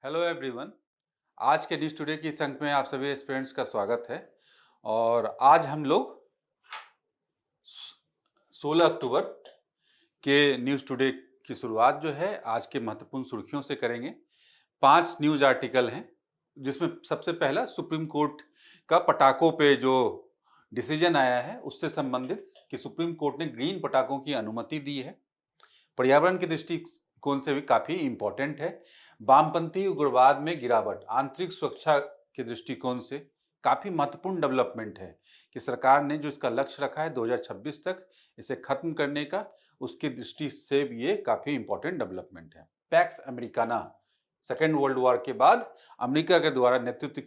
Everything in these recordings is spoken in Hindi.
Hello everyone. आज के न्यूज़ टुडे की इस अंक में आप सभी एस्पिरेंट्स का स्वागत है। और आज हम लोग 16 अक्टूबर के न्यूज़ टुडे की शुरुआत जो है आज के महत्वपूर्ण सुर्खियों से करेंगे। 5 न्यूज़ आर्टिकल हैं जिसमें सबसे पहला सुप्रीम कोर्ट का पटाखों पे जो डिसीजन आया है उससे संबंधित कि सुप्रीम कोर्ट ने ग्रीन पटाखों की अनुमति दी है। पर्यावरण के दृष्टिकोण से भी काफी इंपॉर्टेंट है। वामपंथी उग्रवाद में गिरावट आंतरिक सुरक्षा के दृष्टिकोण से काफी महत्वपूर्ण डेवलपमेंट है कि सरकार ने जो इसका लक्ष्य रखा है 2026 तक इसे खत्म करने का, उसकी दृष्टि से भी ये काफी इंपॉर्टेंट डेवलपमेंट है। PACS Americana second world war के बाद अमेरिका के द्वारा नेतृत्व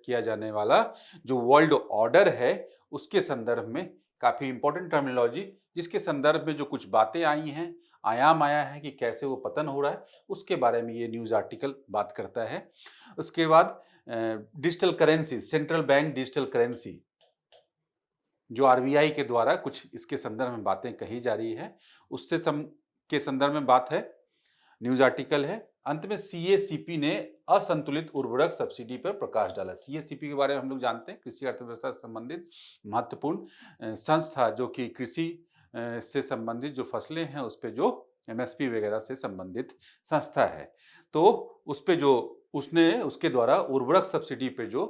किया जाने वाला जो वर्ल्ड ऑर्डर है उसके संदर्भ में काफी इंपॉर्टेंट टर्मिनोलॉजी, जिसके संदर्भ में जो कुछ बातें आई हैं, आयाम आया है कि कैसे वो पतन हो रहा है, उसके बारे में ये न्यूज़ आर्टिकल बात करता है। उसके बाद digital currency, central bank digital currency जो आरबीआई के द्वारा कुछ इसके संदर्भ में बातें कही जा रही है, उससे के संदर्भ में बात है, न्यूज़ आर्टिकल है। अंत में सीएसीपी ने असंतुलित उर्वरक सब्सिडी पर प्रकाश डाला। सीएसीपी के बारे में हम लोग जानते हैं, कृषि अर्थव्यवस्था से संबंधित महत्वपूर्ण संस्था जो कि कृषि से संबंधित जो फसलें हैं उस पे जो एमएसपी वगैरह से संबंधित संस्था है। तो उस पे जो उसने उसके द्वारा उर्वरक सब्सिडी पे जो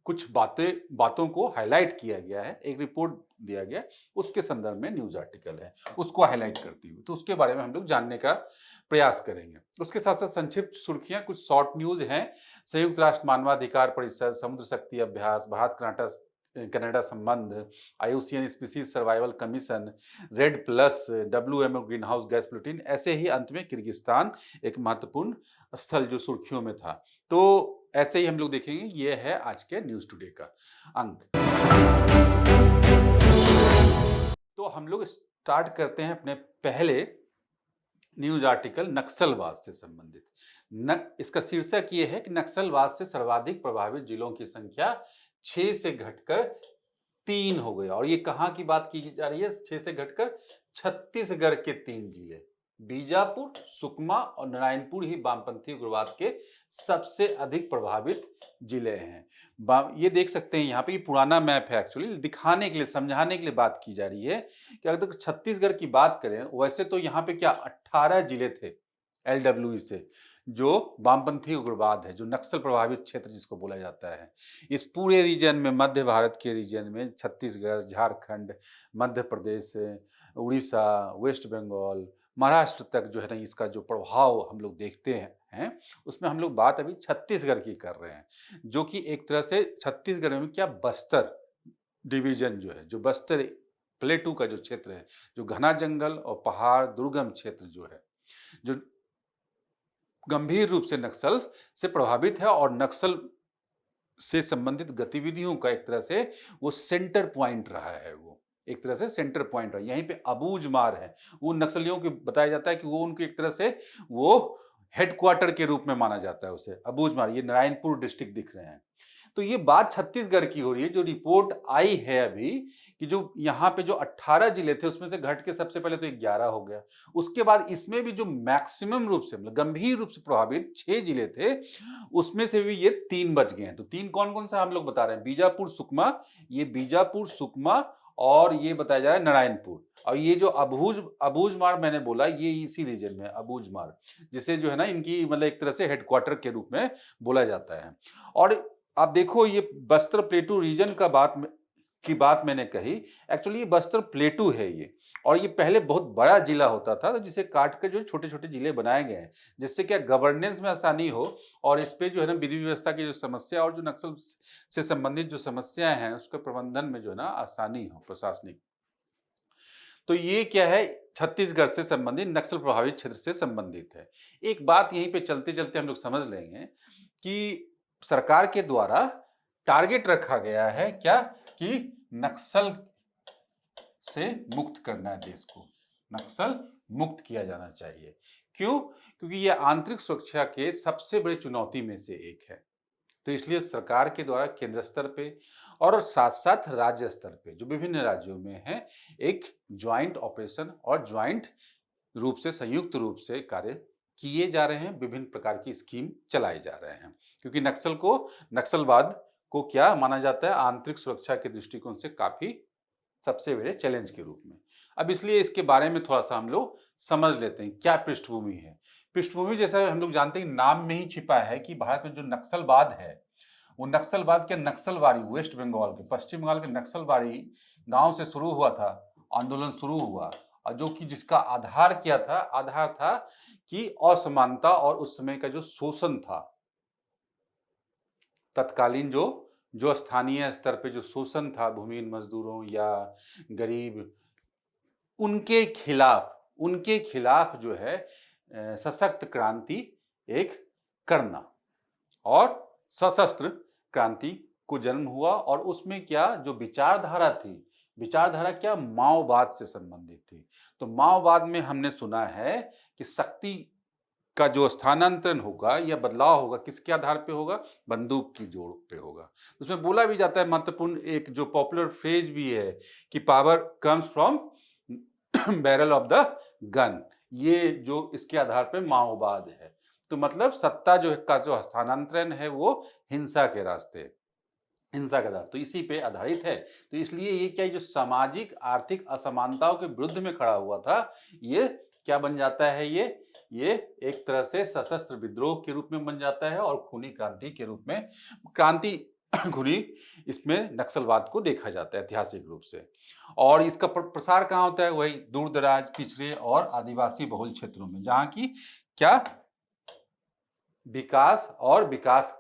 कुछ बातों को हाईलाइट किया गया है, एक रिपोर्ट दिया गया, उसके संदर्भ में न्यूज आर्टिकल है, उसको हाईलाइट करती हुई तो उसके बारे में हम लोग जानने का प्रयास करेंगे। उसके साथ साथ संक्षिप्त सुर्खियां कुछ शॉर्ट न्यूज हैं। संयुक्त राष्ट्र मानवाधिकार परिषद, समुद्र शक्ति अभ्यास, भारत कनाडा संबंध, IUCN species survival commission, red plus, WMO green house gas bulletin, ऐसे ही अंत में किर्गिस्तान एक महत्वपूर्ण स्थल जो सुर्खियों में था। तो ऐसे ही हम लोग देखेंगे। ये है आज के न्यूज टुडे का अंक। तो हम लोग स्टार्ट करते हैं अपने पहले न्यूज आर्टिकल नक्सलवाद से संबंधित। इसका शीर्षक ये है कि नक्सलवाद से सर्वाधिक प्रभावित जिलों की संख्या 6 से घटकर 3 हो गई। और ये कहाँ की बात की जा रही है? 6 से घटकर छत्तीसगढ़ के 3 जिले, बीजापुर, सुकमा और नारायणपुर ही वामपंथी उग्रवाद के सबसे अधिक प्रभावित जिले हैं। ये देख सकते हैं यहाँ पे, ये पुराना मैप है, एक्चुअली दिखाने के लिए, समझाने के लिए बात की जा रही है कि अगर छत्तीसगढ़ की बात करें, वैसे तो यहाँ पे क्या 18 जिले थे एलडब्ल्यू से, जो वामपंथी उग्रवाद है, जो नक्सल प्रभावित क्षेत्र जिसको बोला जाता है। इस पूरे रीजन में, मध्य भारत के रीजन में छत्तीसगढ़, झारखंड, मध्य प्रदेश, उड़ीसा, वेस्ट बंगाल, महाराष्ट्र तक जो है ना, इसका जो प्रभाव हम लोग देखते हैं उसमें हम लोग बात अभी छत्तीसगढ़ की कर रहे हैं, जो कि एक तरह से छत्तीसगढ़ में क्या बस्तर डिवीजन जो है, जो बस्तर प्लेटू का जो क्षेत्र है, जो घना जंगल और पहाड़ दुर्गम क्षेत्र जो है, जो गंभीर रूप से नक्सल से प्रभावित है और नक्सल से संबंधित गतिविधियों का एक तरह से वो सेंटर पॉइंट रहा है। वो एक तरह से सेंटर पॉइंट रहा। यहीं पे अबूझमार है, वो नक्सलियों को बताया जाता है कि वो उनके एक तरह से वो हेडक्वार्टर के रूप में माना जाता है उसे, अबूझमार। ये नारायणपुर डिस्ट्रिक्ट दिख रहे हैं। तो ये बात छत्तीसगढ़ की हो रही है। जो रिपोर्ट आई है अभी कि जो यहाँ पे जो 18 जिले थे उसमें से घट के सबसे पहले तो 11 हो गया। उसके बाद इसमें भी जो मैक्सिमम रूप से, मतलब गंभीर रूप से प्रभावित 6 जिले थे, उसमें से भी ये 3 बच गए हैं। तो 3 कौन कौन सा हम लोग बता रहे हैं? बीजापुर, सुकमा, ये बीजापुर, सुकमा और ये बताया जा रहा है नारायणपुर। और ये जो अबूझमार मैंने बोला, ये इसी रीजन में अबूझमार, जिसे जो है ना इनकी मतलब एक तरह से हेडक्वार्टर के रूप में बोला जाता है। और आप देखो, ये बस्तर प्लेटू रीजन की बात मैंने कही, एक्चुअली ये बस्तर प्लेटू है ये, और ये पहले बहुत बड़ा जिला होता था, तो जिसे काट कर जो छोटे छोटे जिले बनाए गए हैं, जिससे क्या गवर्नेंस में आसानी हो और इस पे जो है ना विधि व्यवस्था की जो समस्या और जो नक्सल से संबंधित जो समस्याएं हैं उसके प्रबंधन में जो है ना आसानी हो प्रशासनिक। तो ये क्या है, छत्तीसगढ़ से संबंधित, नक्सल प्रभावित क्षेत्र से संबंधित है। एक बात यहीं पे चलते चलते हम लोग समझ लेंगे कि सरकार के द्वारा टारगेट रखा गया है क्या, कि नक्सल से मुक्त करना है देश को, नक्सल मुक्त किया जाना चाहिए। क्यों? क्योंकि ये आंतरिक सुरक्षा के सबसे बड़ी चुनौती में से एक है। तो इसलिए सरकार के द्वारा केंद्र स्तर पे और साथ साथ राज्य स्तर पे, जो विभिन्न राज्यों में है, एक ज्वाइंट ऑपरेशन और ज्वाइंट रूप से, संयुक्त रूप से कार्य किए जा रहे हैं, विभिन्न प्रकार की स्कीम चलाए जा रहे हैं, क्योंकि नक्सलवाद को क्या माना जाता है, आंतरिक सुरक्षा के दृष्टिकोण से काफी सबसे बड़े चैलेंज के रूप में। अब इसलिए इसके बारे में थोड़ा सा हम लोग समझ लेते हैं क्या पृष्ठभूमि है। पृष्ठभूमि जैसा हम लोग जानते हैं, नाम में ही छिपा है कि भारत में जो नक्सलवाद है, वो नक्सलवाद के नक्सलवादी वेस्ट बंगाल के, पश्चिम बंगाल के नक्सलवादी गांव से शुरू हुआ था, आंदोलन शुरू हुआ, और जो कि जिसका आधार था कि असमानता और उस समय का जो शोषण था, तत्कालीन जो स्थानीय स्तर पे जो शोषण था भूमिहीन मजदूरों या गरीब, उनके खिलाफ जो है सशक्त क्रांति एक करना और सशस्त्र क्रांति को जन्म हुआ। और उसमें क्या जो विचारधारा क्या माओवाद से संबंधित थी। तो माओवाद में हमने सुना है कि शक्ति का जो स्थानांतरण होगा या बदलाव होगा किसके आधार पे होगा, बंदूक की जोर पे होगा। उसमें बोला भी जाता है, महत्वपूर्ण एक जो पॉपुलर फ्रेज भी है कि power comes from barrel of the gun. ये जो इसके आधार पे माओवाद है। तो मतलब सत्ता का जो स्थानांतरण है वो हिंसा के रास्ते, हिंसा का आधार तो इसी पे आधारित है। तो इसलिए ये क्या, जो सामाजिक आर्थिक असमानताओं के विरुद्ध में खड़ा हुआ था, ये क्या बन जाता है, ये एक तरह से सशस्त्र विद्रोह के रूप में बन जाता है और खूनी क्रांति के रूप में, खूनी इसमें नक्सलवाद को देखा जाता है ऐतिहासिक रूप से। और इसका प्रसार कहाँ होता है, वही दूर दराज, पिछड़े और आदिवासी बहुल क्षेत्रों में, जहाँ की क्या विकास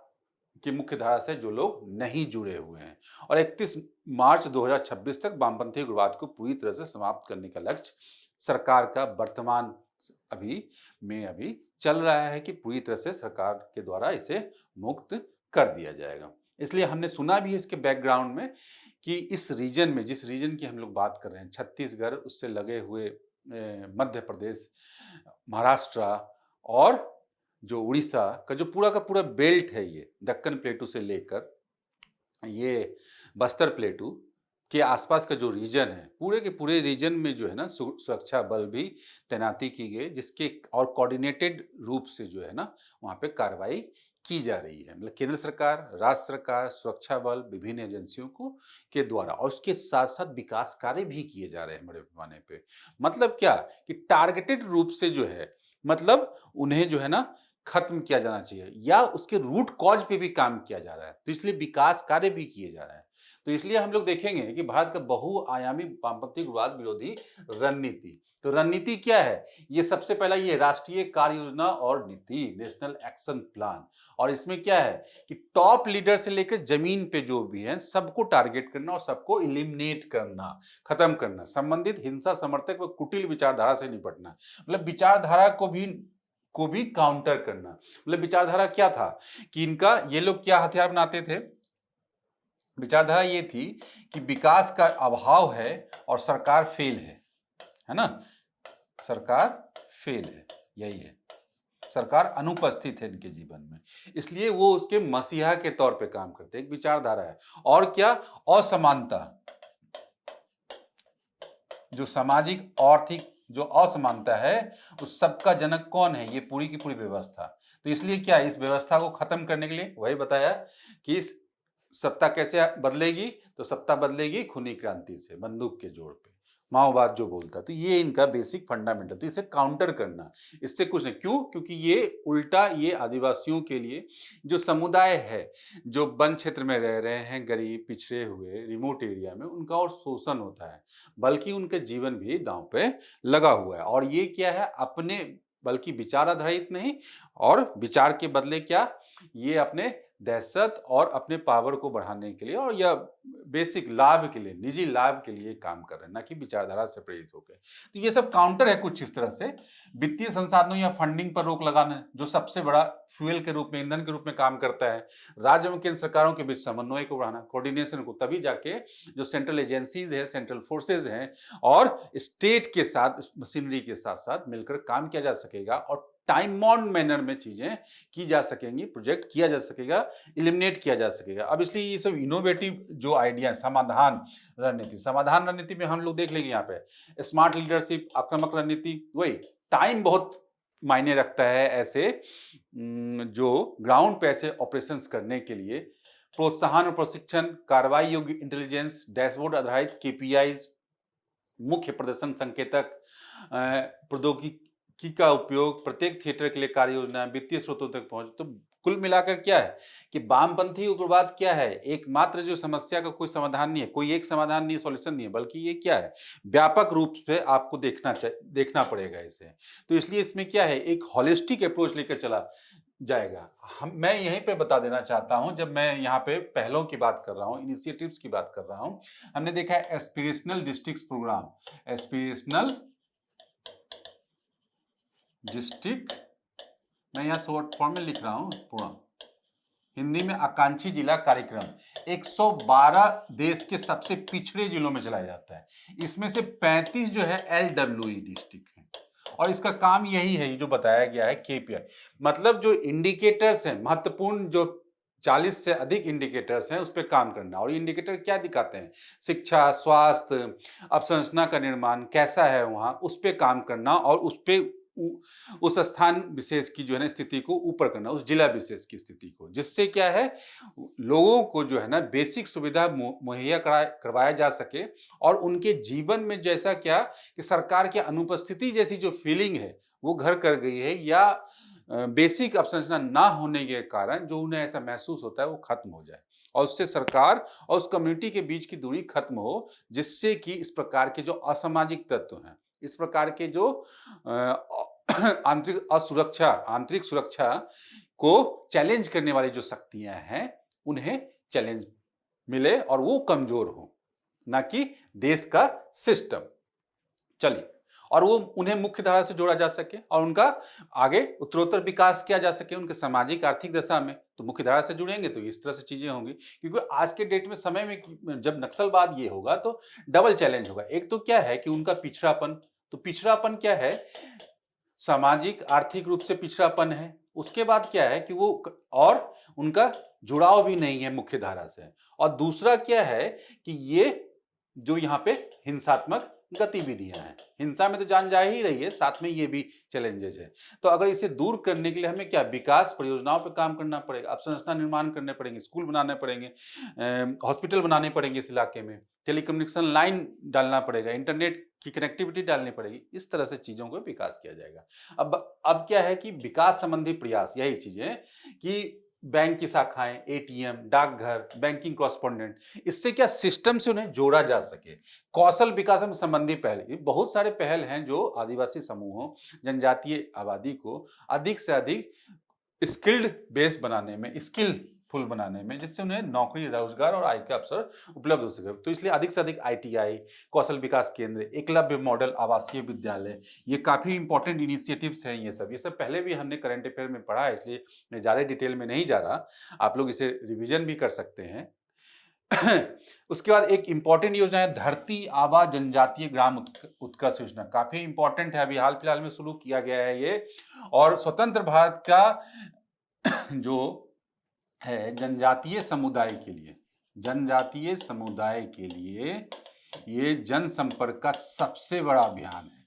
की मुख्य धारा से जो लोग नहीं जुड़े हुए हैं। और 31 मार्च 2026 तक वामपंथी उग्रवाद को पूरी तरह से समाप्त करने का लक्ष्य सरकार का वर्तमान अभी चल रहा है कि पूरी तरह से सरकार के द्वारा इसे मुक्त कर दिया जाएगा। इसलिए हमने सुना भी है इसके बैकग्राउंड में कि इस रीजन में, जिस रीजन की हम लोग बात कर रहे हैं, छत्तीसगढ़, उससे लगे हुए मध्य प्रदेश, महाराष्ट्र और जो उड़ीसा का जो पूरा का पूरा बेल्ट है, ये दक्कन प्लेटू से लेकर ये बस्तर प्लेटू के आसपास का जो रीजन है, पूरे के पूरे रीजन में जो है ना सुरक्षा बल भी तैनाती की गई, जिसके और कोऑर्डिनेटेड रूप से जो है ना वहाँ पे कार्रवाई की जा रही है। मतलब केंद्र सरकार, राज्य सरकार, सुरक्षा बल, विभिन्न एजेंसियों को के द्वारा, और उसके साथ साथ विकास कार्य भी किए जा रहे हैं बड़े पैमाने पे। मतलब क्या कि टारगेटेड रूप से जो है, मतलब उन्हें जो है ना खत्म किया जाना चाहिए या उसके रूट कॉज पे भी काम किया जा रहा है। तो इसलिए विकास कार्य भी किए जा रहे हैं। तो इसलिए हम लोग देखेंगे कि भारत का बहुआयामी वामपंथी उग्रवाद विरोधी रणनीति, तो रणनीति क्या है, ये सबसे पहला ये राष्ट्रीय कार्य योजना और नीति, नेशनल एक्शन प्लान। और इसमें क्या है कि टॉप लीडर से लेकर जमीन पे जो भी है सबको टारगेट करना और सबको इलिमिनेट करना, खत्म करना, संबंधित हिंसा समर्थक व कुटिल विचारधारा से निपटना। मतलब विचारधारा को भी काउंटर करना। मतलब विचारधारा क्या था कि इनका, ये लोग क्या हथियार बनाते थे, विचारधारा ये थी कि विकास का अभाव है और सरकार फेल है ना, सरकार फेल है, यही है, सरकार अनुपस्थित है इनके जीवन में, इसलिए वो उसके मसीहा के तौर पे काम करते हैं। एक विचारधारा है। और क्या, असमानता, जो सामाजिक आर्थिक जो असमानता है उस सबका जनक कौन है, ये पूरी की पूरी व्यवस्था। तो इसलिए क्या, इस व्यवस्था को खत्म करने के लिए वही बताया कि सत्ता कैसे बदलेगी, तो सत्ता बदलेगी खूनी क्रांति से, बंदूक के जोर पे, माओवाद जो बोलता है। तो ये इनका बेसिक फंडामेंटल, तो इसे काउंटर करना, इससे कुछ नहीं। क्यों? क्योंकि ये उल्टा ये आदिवासियों के लिए जो समुदाय है, जो वन क्षेत्र में रह रहे हैं, गरीब, पिछड़े हुए, रिमोट एरिया में, उनका और शोषण होता है, बल्कि उनका जीवन भी दांव पे लगा हुआ है। और ये क्या है, अपने बल्कि विचार आधारित नहीं, और विचार के बदले क्या, ये अपने दहशत और अपने पावर को बढ़ाने के लिए और या बेसिक लाभ के लिए, निजी लाभ के लिए काम कर रहे हैं, ना कि विचारधारा से प्रेरित होकर। तो ये सब काउंटर है कुछ इस तरह से। वित्तीय संसाधनों या फंडिंग पर रोक लगाना, जो सबसे बड़ा फ्यूल के रूप में, ईंधन के रूप में काम करता है। राज्य एवं केंद्र सरकारों के बीच समन्वय को बढ़ाना, कोऑर्डिनेशन को, तभी जाके जो सेंट्रल एजेंसीज है, सेंट्रल फोर्सेज हैं और स्टेट के साथ, मशीनरी के साथ साथ मिलकर काम किया जा सकेगा और टाइम बाउंड मैनर में चीजें की जा सकेंगी, प्रोजेक्ट किया जा सकेगा, इलिमिनेट किया जा सकेगा। अब इसलिए ये सब इनोवेटिव जो आइडिया है, समाधान रणनीति में हम लोग देख लेंगे यहाँ पे स्मार्ट लीडरशिप, आक्रामक रणनीति, वही टाइम बहुत मायने रखता है ऐसे जो ग्राउंड पे ऐसे ऑपरेशंस करने के लिए। प्रोत्साहन और प्रशिक्षण, कार्रवाई योग्य इंटेलिजेंस, डैशबोर्ड आधारित केपीआईज, मुख्य प्रदर्शन संकेतक, प्रौद्योगिकी का उपयोग, प्रत्येक थिएटर के लिए कार्य योजना, वित्तीय स्रोतों तक पहुंच। तो कुल मिलाकर क्या है कि वामपंथी उग्रवाद क्या है, एकमात्र जो समस्या का कोई समाधान नहीं है, कोई एक समाधान नहीं है, सॉल्यूशन नहीं है, बल्कि ये क्या है, व्यापक रूप से आपको देखना पड़ेगा इसे। तो इसलिए इसमें क्या है, एक हॉलिस्टिक अप्रोच लेकर चला जाएगा। मैं यहीं पे बता देना चाहता हूं, जब मैं यहाँ पे पहलों की बात कर रहा हूं, इनिशिएटिव्स की बात कर रहा हूं, हमने देखा है aspirational district program, aspirational district, मैं यहाँ शॉर्ट फॉर्म में लिख रहा हूँ पूरा, हिंदी में आकांक्षी जिला कार्यक्रम 112 देश के सबसे पिछड़े जिलों में चलाया जाता है। इसमें से 35 जो है LWE डिस्ट्रिक्ट है, और इसका काम यही है जो बताया गया है केपीआई, मतलब जो इंडिकेटर्स हैं, महत्वपूर्ण जो 40 से अधिक इंडिकेटर्स हैं, उस पर काम करना। और इंडिकेटर क्या दिखाते हैं, शिक्षा, स्वास्थ्य, अवसंरचना का निर्माण कैसा है वहाँ, उस पर काम करना, और उस पर उस स्थान विशेष की जो है ना स्थिति को ऊपर करना, उस जिला विशेष की स्थिति को, जिससे क्या है लोगों को जो है ना बेसिक सुविधा मुहैया करवाया जा सके, और उनके जीवन में जैसा क्या कि सरकार की अनुपस्थिति जैसी जो फीलिंग है वो घर कर गई है, या बेसिक अवसंरचना ना होने के कारण जो उन्हें ऐसा महसूस होता है वो खत्म हो जाए, और उससे सरकार और उस कम्युनिटी के बीच की दूरी खत्म हो, जिससे कि इस प्रकार के जो असामाजिक तत्व हैं, इस प्रकार के जो आंतरिक सुरक्षा को चैलेंज करने वाली जो शक्तियां हैं, उन्हें चैलेंज मिले और वो कमजोर हो, ना कि देश का सिस्टम। चलिए, और वो उन्हें मुख्य धारा से जोड़ा जा सके और उनका आगे उत्तरोत्तर विकास किया जा सके उनके सामाजिक आर्थिक दशा में। तो मुख्य धारा से जुड़ेंगे तो इस तरह से चीजें होंगी, क्योंकि आज के डेट में समय में जब नक्सलवाद ये होगा तो डबल चैलेंज होगा। एक तो क्या है कि उनका पिछड़ापन, तो पिछड़ापन क्या है, सामाजिक आर्थिक रूप से पिछड़ापन है। उसके बाद क्या है कि वो और उनका जुड़ाव भी नहीं है मुख्य धारा से। और दूसरा क्या है कि ये जो यहाँ पे हिंसात्मक गतिविधियां हैं, हिंसा में तो जान जा ही रही है, साथ में ये भी चैलेंजेस है। तो अगर इसे दूर करने के लिए हमें क्या विकास परियोजनाओं पे काम करना पड़ेगा, अवसंरचना निर्माण करने पड़ेंगे, स्कूल बनाने पड़ेंगे, हॉस्पिटल बनाने पड़ेंगे इस इलाके में, टेलीकम्युनिकेशन लाइन डालना पड़ेगा, इंटरनेट की कनेक्टिविटी डालनी पड़ेगी। इस तरह से चीजों को विकास किया जाएगा। अब क्या है कि विकास संबंधी प्रयास, यही चीजें कि बैंक की शाखाएं, एटीएम, डाकघर, बैंकिंग कॉरेस्पोंडेंट, इससे क्या सिस्टम से उन्हें जोड़ा जा सके। कौशल विकास में संबंधी पहल, ये बहुत सारे पहल हैं जो आदिवासी समूहों, जनजातीय आबादी को अधिक से अधिक स्किल्ड बेस बनाने में, स्किलफुल बनाने में, जिससे उन्हें नौकरी, रोजगार और आय के अवसर उपलब्ध हो सके। तो इसलिए अधिक से अधिक ITI, कौशल विकास केंद्र, एकलव्य मॉडल आवासीय विद्यालय, ये काफी इंपॉर्टेंट इनिशिएटिव्स हैं। ये सब पहले भी हमने करंट अफेयर में पढ़ा है, इसलिए मैं ज़्यादा डिटेल में नहीं जा रहा, आप लोग इसे रिविजन भी कर सकते हैं। उसके बाद एक इंपॉर्टेंट योजना है धरती आबा जनजातीय ग्राम उत्कर्ष योजना, काफी इंपॉर्टेंट है, अभी हाल फिलहाल में शुरू किया गया है ये। और स्वतंत्र भारत का जो है जनजातीय समुदाय के लिए ये जनसंपर्क का सबसे बड़ा अभियान है,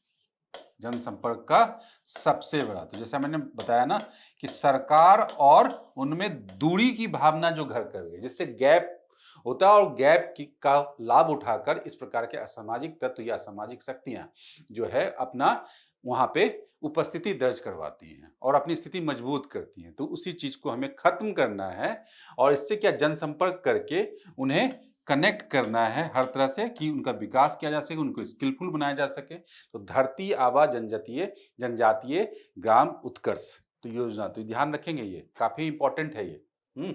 जनसंपर्क का सबसे बड़ा। तो जैसा मैंने बताया ना कि सरकार और उनमें दूरी की भावना जो घर कर गई, जिससे गैप होता है, और गैप का लाभ उठाकर इस प्रकार के असामाजिक तत्व या असामाजिक शक्तियां जो है अपना वहां पे उपस्थिति दर्ज करवाती हैं और अपनी स्थिति मजबूत करती हैं। तो उसी चीज को हमें खत्म करना है, और इससे क्या जनसंपर्क करके उन्हें कनेक्ट करना है हर तरह से कि उनका विकास किया जा सके, उनको स्किलफुल बनाया जा सके। तो धरती आबा जनजातीय ग्राम उत्कर्ष तो योजना, तो ध्यान रखेंगे, ये काफी इंपॉर्टेंट है ये।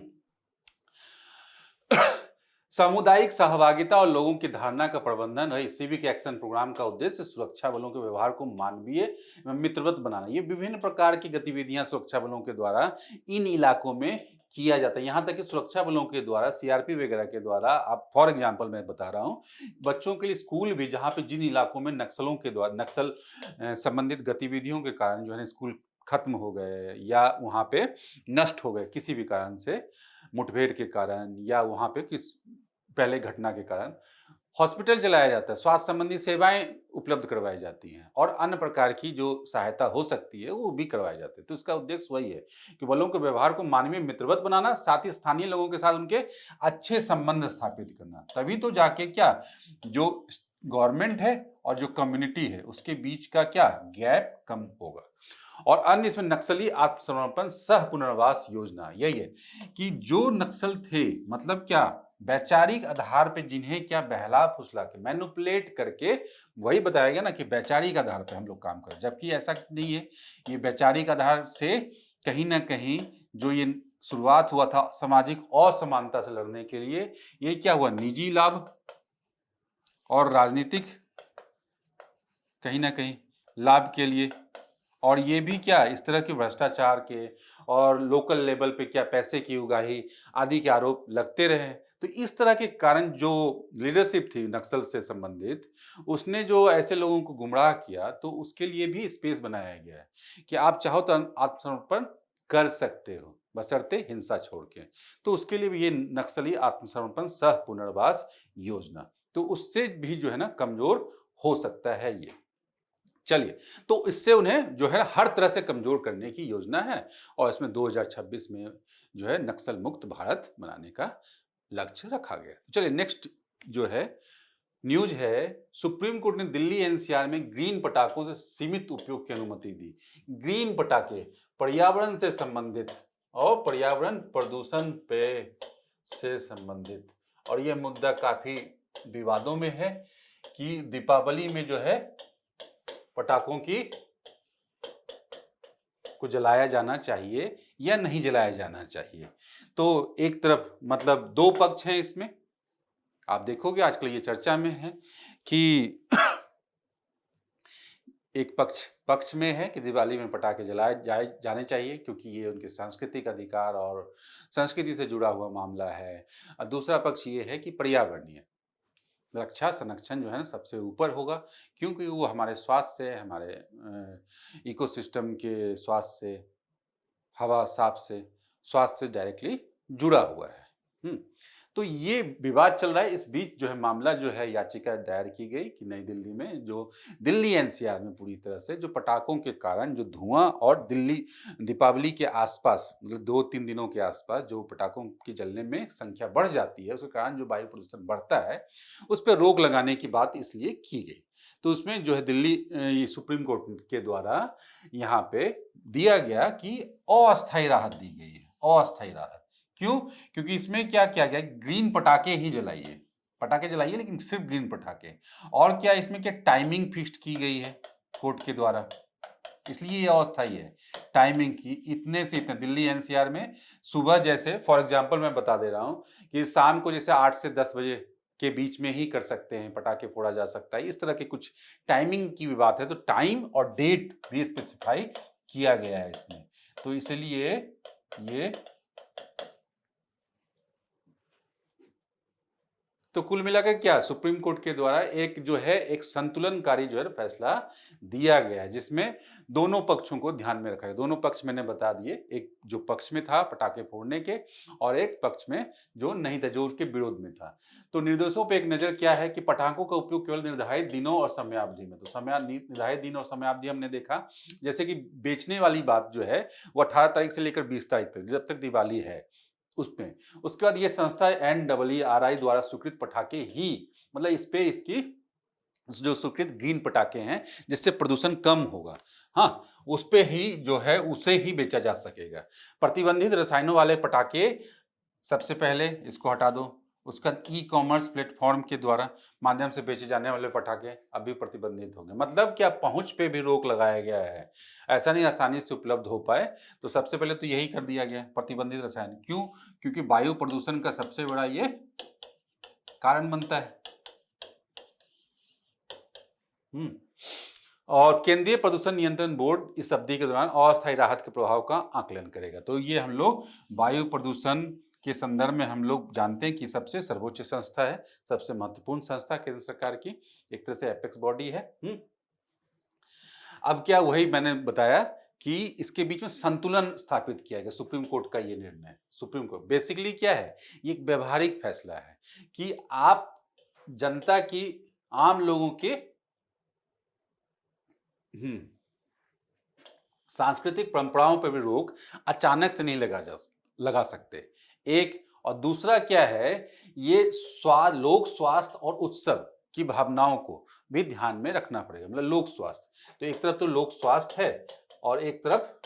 सामुदायिक सहभागिता और लोगों की धारणा का प्रबंधन है सिविक एक्शन प्रोग्राम का उद्देश्य। सुरक्षा बलों के व्यवहार को मानवीय एवं मित्रवत बनाना। ये विभिन्न प्रकार की गतिविधियां सुरक्षा बलों के द्वारा इन इलाकों में किया जाता है। यहाँ तक कि सुरक्षा बलों के द्वारा, CRP वगैरह के द्वारा, आप फॉर एग्जाम्पल मैं बता रहा हूँ, बच्चों के लिए स्कूल भी, जहाँ पे जिन इलाकों में नक्सलों के द्वारा, नक्सल संबंधित गतिविधियों के कारण जो है स्कूल खत्म हो गए या वहाँ पे नष्ट हो गए किसी भी कारण से, मुठभेड़ के कारण या वहाँ पे किस पहले घटना के कारण, हॉस्पिटल चलाया जाता है, स्वास्थ्य संबंधी सेवाएं उपलब्ध करवाई जाती हैं और अन्य प्रकार की जो सहायता हो सकती है वो भी करवाई जाती है। तो इसका उद्देश्य वही है कि बलों के व्यवहार को मानवीय मित्रवत बनाना, साथ ही स्थानीय लोगों के साथ उनके अच्छे संबंध स्थापित करना। तभी तो जाके क्या जो गवर्नमेंट है और जो कम्युनिटी है उसके बीच का क्या गैप कम होगा। और अन्य इसमें नक्सली आत्मसमर्पण सह पुनर्वास योजना यही है कि जो नक्सल थे, मतलब क्या वैचारिक आधार पे जिन्हें क्या बहला फुसला के मैनिपुलेट करके, वही बताया गया ना कि वैचारिक आधार पे हम लोग काम करें, जबकि ऐसा नहीं है। ये वैचारिक आधार से कहीं ना कहीं जो ये शुरुआत हुआ था सामाजिक असमानता से लड़ने के लिए, ये क्या हुआ निजी लाभ और राजनीतिक कहीं ना कहीं लाभ के लिए, और ये भी क्या इस तरह के भ्रष्टाचार के और लोकल लेवल पे क्या पैसे की उगाही आदि के आरोप लगते रहे। तो इस तरह के कारण जो लीडरशिप थी नक्सल से संबंधित, उसने जो ऐसे लोगों को गुमराह किया, तो उसके लिए भी स्पेस बनाया गया है कि आप चाहो तो आत्मसमर्पण कर सकते हो बशर्ते हिंसा छोड़ के। तो उसके लिए भी ये नक्सली आत्मसमर्पण सह पुनर्वास योजना, तो उससे भी जो है ना कमजोर हो सकता है ये। चलिए, तो इससे उन्हें जो है हर तरह से कमजोर करने की योजना है और इसमें 2026 में जो है नक्सल मुक्त भारत बनाने का लक्ष्य रखा गया। चलिए नेक्स्ट जो है न्यूज है, सुप्रीम कोर्ट ने दिल्ली एनसीआर में ग्रीन पटाखों से सीमित उपयोग की अनुमति दी। ग्रीन पटाखे पर्यावरण से संबंधित और पर्यावरण प्रदूषण पे से संबंधित, और यह मुद्दा काफी विवादों में है कि दीपावली में जो है पटाखों को जलाया जाना चाहिए या नहीं जलाया जाना चाहिए। तो एक तरफ मतलब दो पक्ष हैं इसमें, आप देखोगे आजकल ये चर्चा में है कि एक पक्ष में है कि दिवाली में पटाखे जलाए जाने चाहिए क्योंकि ये उनके सांस्कृतिक अधिकार और संस्कृति से जुड़ा हुआ मामला है, और दूसरा पक्ष ये है कि पर्यावरणीय रक्षा संरक्षण जो है ना सबसे ऊपर होगा, क्योंकि वो हमारे स्वास्थ्य से, हमारे इकोसिस्टम के स्वास्थ्य से, हवा साफ से, स्वास्थ्य से डायरेक्टली जुड़ा हुआ है। तो ये विवाद चल रहा है। इस बीच जो है मामला जो है याचिका दायर की गई कि नई दिल्ली में जो दिल्ली एनसीआर में पूरी तरह से जो पटाखों के कारण जो धुआं और दिल्ली दीपावली के आसपास मतलब 2-3 दिनों के आसपास जो पटाखों के जलने में संख्या बढ़ जाती है, उसके कारण जो वायु प्रदूषण बढ़ता है उस पर रोक लगाने की बात इसलिए की गई। तो उसमें जो है दिल्ली सुप्रीम कोर्ट के द्वारा यहाँ पे दिया गया कि अस्थायी राहत दी गई है। अस्थायी राहत क्यों? क्योंकि इसमें क्या किया गया, ग्रीन पटाखे ही जलाइए, पटाखे जलाइए लेकिन सिर्फ ग्रीन पटाखे। और क्या इसमें क्या टाइमिंग फिक्स की गई है कोर्ट के द्वारा, इसलिए ये अस्थायी है। टाइमिंग की इतने से इतने दिल्ली एनसीआर में सुबह जैसे फॉर एग्जांपल मैं बता दे रहा हूँ कि शाम को जैसे 8 से 10 बजे के बीच में ही कर सकते हैं, पटाखे फोड़ा जा सकता है, इस तरह के कुछ टाइमिंग की भी बात है। तो टाइम और डेट भी स्पेसिफाई किया गया है इसमें, तो इसलिए ये तो कुल मिलाकर क्या सुप्रीम कोर्ट के द्वारा एक जो है एक संतुलनकारी जो है फैसला दिया गया है, जिसमें दोनों पक्षों को ध्यान में रखा है। दोनों पक्ष मैंने बता दिए, एक जो पक्ष में था पटाखे फोड़ने के और एक पक्ष में जो नहीं था, जो उसके विरोध में था। तो निर्देशों पे एक नजर क्या है कि पटाखों का उपयोग केवल निर्धारित दिनों और समयावधि में, तो निर्धारित दिन और समयावधि हमने देखा, जैसे कि बेचने वाली बात जो है वो 18 तारीख से लेकर 20 तारीख तक जब तक दिवाली है उसमें। उसके बाद ये संस्था NEERI द्वारा स्वीकृत पटाखे ही, मतलब इस पे इसकी जो स्वीकृत ग्रीन पटाखे हैं जिससे प्रदूषण कम होगा, हाँ उस पे ही जो है उसे ही बेचा जा सकेगा। प्रतिबंधित रसायनों वाले पटाखे सबसे पहले इसको हटा दो। उसका ई-कॉमर्स प्लेटफॉर्म के द्वारा माध्यम से बेचे जाने वाले पटाखे अभी प्रतिबंधित होंगे। मतलब क्या पहुंच पे भी रोक लगाया गया है, ऐसा नहीं आसानी से उपलब्ध हो पाए। तो सबसे पहले तो यही कर दिया गया प्रतिबंधित रसायन। क्यों? क्योंकि वायु प्रदूषण का सबसे बड़ा ये कारण बनता है। और केंद्रीय प्रदूषण नियंत्रण बोर्ड इस अवधि के दौरान अस्थायी राहत के प्रभाव का आकलन करेगा। तो ये हम लोग वायु प्रदूषण के संदर्भ में हम लोग जानते हैं कि सबसे सर्वोच्च संस्था है, सबसे महत्वपूर्ण संस्था केंद्र सरकार की, एक तरह से एपेक्स बॉडी है। अब क्या वही मैंने बताया कि इसके बीच में संतुलन स्थापित किया गया सुप्रीम कोर्ट का ये निर्णय। सुप्रीम कोर्ट बेसिकली क्या है, ये एक व्यवहारिक फैसला है कि आप जनता की, आम लोगों के सांस्कृतिक परंपराओं पर भी रोक अचानक से नहीं लगा सकते। एक और दूसरा क्या है, ये लोक स्वास्थ्य और उत्सव की भावनाओं को भी ध्यान में रखना पड़ेगा। मतलब लोक स्वास्थ्य, तो एक तरफ तो लोक स्वास्थ्य है और एक तरफ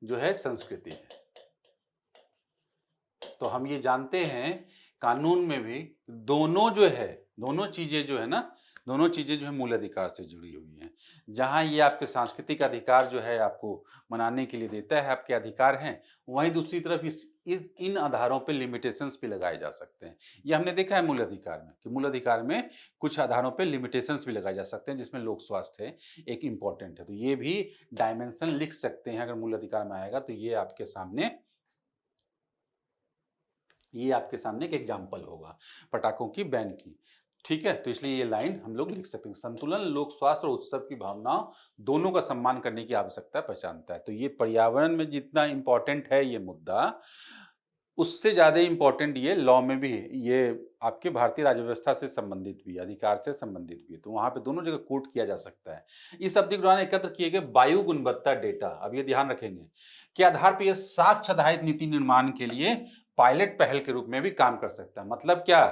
जो है संस्कृति है। तो हम ये जानते हैं कानून में भी दोनों जो है, दोनों चीजें जो है ना, दोनों चीजें जो है मूल अधिकार से जुड़ी हुई हैं। जहां ये आपके सांस्कृतिक अधिकार जो है आपको मनाने के लिए देता है, आपके अधिकार हैं, वहीं दूसरी तरफ इन आधारों पे लिमिटेशंस भी लगाए जा सकते हैं। ये हमने देखा है मूल अधिकार में कि मूल अधिकार में कुछ आधारों पे लिमिटेशंस भी लगाए जा सकते हैं, जिसमें लोक स्वास्थ्य है एक इंपॉर्टेंट है। तो ये भी डायमेंशन लिख सकते हैं, अगर मूल अधिकार में आएगा तो ये आपके सामने एक एग्जाम्पल होगा पटाखों की बैन की। ठीक है, तो इसलिए ये लाइन हम लोग लिख सकते हैं। संतुलन लोक स्वास्थ्य और उत्सव की भावनाओं दोनों का सम्मान करने की आवश्यकता पहचानता है। तो ये पर्यावरण में जितना इंपॉर्टेंट है ये मुद्दा, उससे ज्यादा इंपॉर्टेंट ये लॉ में भी है। ये आपके भारतीय राज्य व्यवस्था से संबंधित भी, अधिकार से संबंधित भी है। तो वहां पे दोनों जगह कोट किया जा सकता है। इस अवधि के दौरान एकत्र किए गए वायु गुणवत्ता डेटा, अब ये ध्यान रखेंगे, के आधार पर यह साक्ष्य आधारित नीति निर्माण के लिए पायलट पहल के रूप में भी काम कर सकता है। मतलब क्या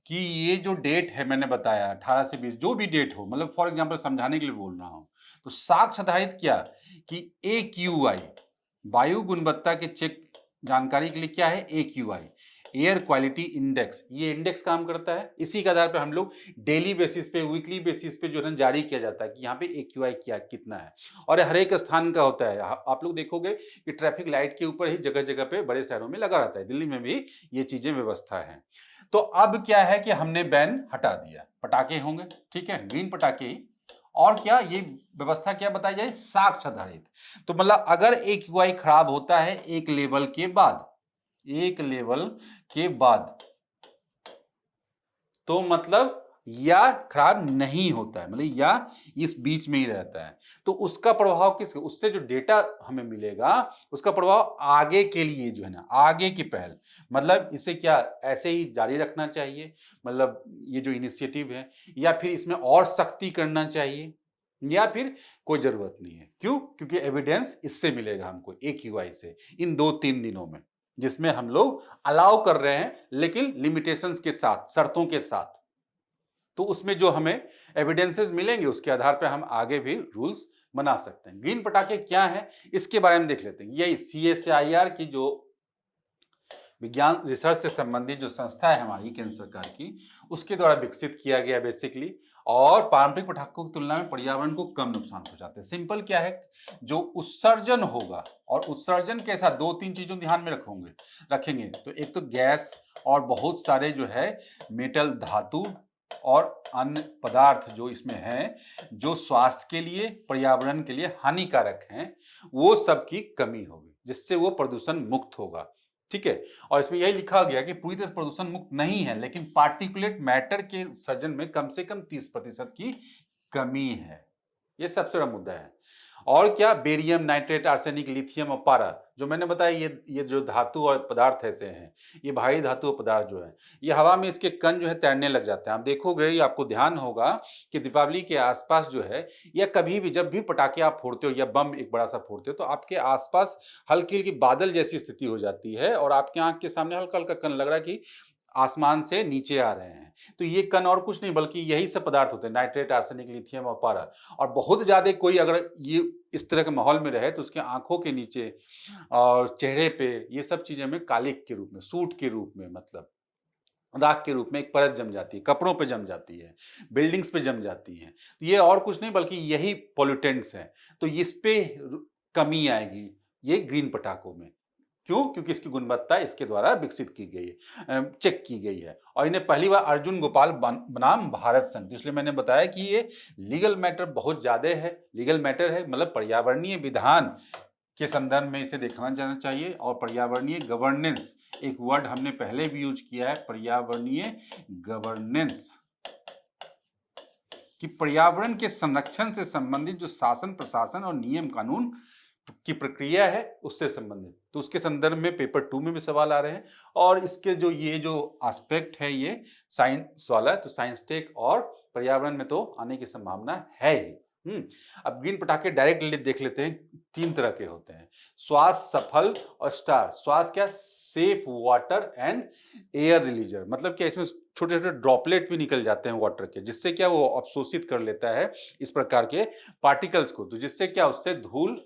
कि ये जो डेट है मैंने बताया 18 से 20, जो भी डेट हो, मतलब फॉर एग्जांपल समझाने के लिए बोल रहा हूं, तो साक्ष्य आधारित क्या कि AQI वायु गुणवत्ता के चेक जानकारी के लिए क्या है, AQI एयर क्वालिटी इंडेक्स, ये इंडेक्स काम करता है। इसी के आधार पर हम लोग डेली बेसिस पे, वीकली बेसिस पे जो है जारी किया जाता है कि यहाँ पे AQI क्या कितना है, और हर एक स्थान का होता है। आप लोग देखोगे कि ट्रैफिक लाइट के ऊपर ही जगह जगह पे बड़े शहरों में लगा रहता है, दिल्ली में भी ये चीजें व्यवस्था है। तो अब क्या है कि हमने बैन हटा दिया, पटाखे होंगे, ठीक है, ग्रीन पटाखे ही, और क्या ये व्यवस्था क्या बताई जाए, साक्ष्य आधारित। तो मतलब अगर AQI खराब होता है एक लेवल के बाद, तो मतलब या खराब नहीं होता है, मतलब या इस बीच में ही रहता है, तो उसका प्रभाव उससे जो डेटा हमें मिलेगा उसका प्रभाव आगे के लिए जो है ना, आगे की पहल, मतलब इसे क्या ऐसे ही जारी रखना चाहिए, मतलब ये जो इनिशिएटिव है, या फिर इसमें और सख्ती करना चाहिए, या फिर कोई जरूरत नहीं है। क्यों? क्योंकि एविडेंस इससे मिलेगा हमको, AQI से, इन 2-3 दिनों में, जिसमें हम लोग अलाउ कर रहे हैं लेकिन लिमिटेशंस के साथ, शर्तों के साथ। तो उसमें जो हमें एविडेंसेस मिलेंगे उसके आधार पर हम आगे भी रूल्स बना सकते हैं। ग्रीन पटाखे क्या है इसके बारे में देख लेते हैं। यही CSIR की जो विज्ञान रिसर्च से संबंधित जो संस्था है हमारी केंद्र सरकार की, उसके द्वारा विकसित किया गया बेसिकली, और पारंपरिक पटाखों की तुलना में पर्यावरण को कम नुकसान पहुंचाते हैं। सिंपल क्या है, जो उत्सर्जन होगा, और उत्सर्जन के साथ 2-3 चीजों ध्यान में रखेंगे, तो एक तो गैस और बहुत सारे जो है मेटल धातु और अन्य पदार्थ जो इसमें हैं, जो स्वास्थ्य के लिए, पर्यावरण के लिए हानिकारक हैं, वो सब की कमी होगी, जिससे वो प्रदूषण मुक्त होगा। ठीक है, और इसमें यही लिखा गया कि पूरी तरह प्रदूषण मुक्त नहीं है, लेकिन पार्टिकुलेट मैटर के उत्सर्जन में कम से कम 30% की कमी है। ये सबसे बड़ा मुद्दा है। और क्या, बेरियम, नाइट्रेट, आर्सेनिक, लिथियम और पारा, जो मैंने बताया, ये जो धातु और पदार्थ ऐसे हैं, ये भारी धातु और पदार्थ जो है, ये हवा में इसके कण जो है तैरने लग जाते हैं। आप देखोगे, ये आपको ध्यान होगा कि दीपावली के आसपास जो है, या कभी भी जब भी पटाखे आप फोड़ते हो या बम एक बड़ा सा फोड़ते हो, तो आपके आसपास हल्की हल्की बादल जैसी स्थिति हो जाती है, और आपके आंख के सामने हल्का हल्का कण लग रहा है कि आसमान से नीचे आ रहे हैं। तो ये कण और कुछ नहीं बल्कि यही सब पदार्थ होते हैं, नाइट्रेट, आर्सेनिक, लिथियम और पारा। और बहुत ज्यादा कोई अगर ये इस तरह के माहौल में रहे तो उसके आंखों के नीचे और चेहरे पे ये सब चीजें में कालिक के रूप में, सूट के रूप में, मतलब राख के रूप में एक परत जम जाती है, कपड़ों पे जम जाती है, बिल्डिंग्स पे जम जाती है। तो ये और कुछ नहीं बल्कि यही पॉल्यूटेंट्स हैं। तो इस पे कमी आएगी ये ग्रीन पटाखों में। क्यों? क्योंकि इसकी गुणवत्ता इसके द्वारा विकसित की गई है, चेक की गई है, और इन्हें पहली बार अर्जुन गोपाल बनाम भारत संघ, इसलिए मैंने बताया कि ये लीगल मैटर बहुत ज्यादा है, लीगल मैटर है, मतलब पर्यावरणीय विधान के संदर्भ में इसे देखना जाना चाहिए। और पर्यावरणीय गवर्नेंस, एक वर्ड हमने पहले भी यूज किया है, पर्यावरणीय गवर्नेंस, कि पर्यावरण के संरक्षण से संबंधित जो शासन, प्रशासन और नियम कानून की प्रक्रिया है उससे संबंधित, तो उसके संदर्भ में पेपर 2 में भी सवाल आ रहे हैं। और इसके जो ये जो एस्पेक्ट है ये साइंस वाला है, तो साइंस टेक और पर्यावरण में तो आने की संभावना है ही। अब ग्रीन पटाखे डायरेक्ट देख लेते हैं, 3 तरह के होते हैं, श्वास, सफल और स्टार। श्वास क्या? सेफ वाटर एंड एयर रिलीजर, मतलब क्या इसमें छोटे छोटे ड्रॉपलेट भी निकल जाते हैं वाटर के, जिससे क्या वो अवशोषित कर लेता है इस प्रकार के पार्टिकल्स को, तो जिससे क्या उससे धूल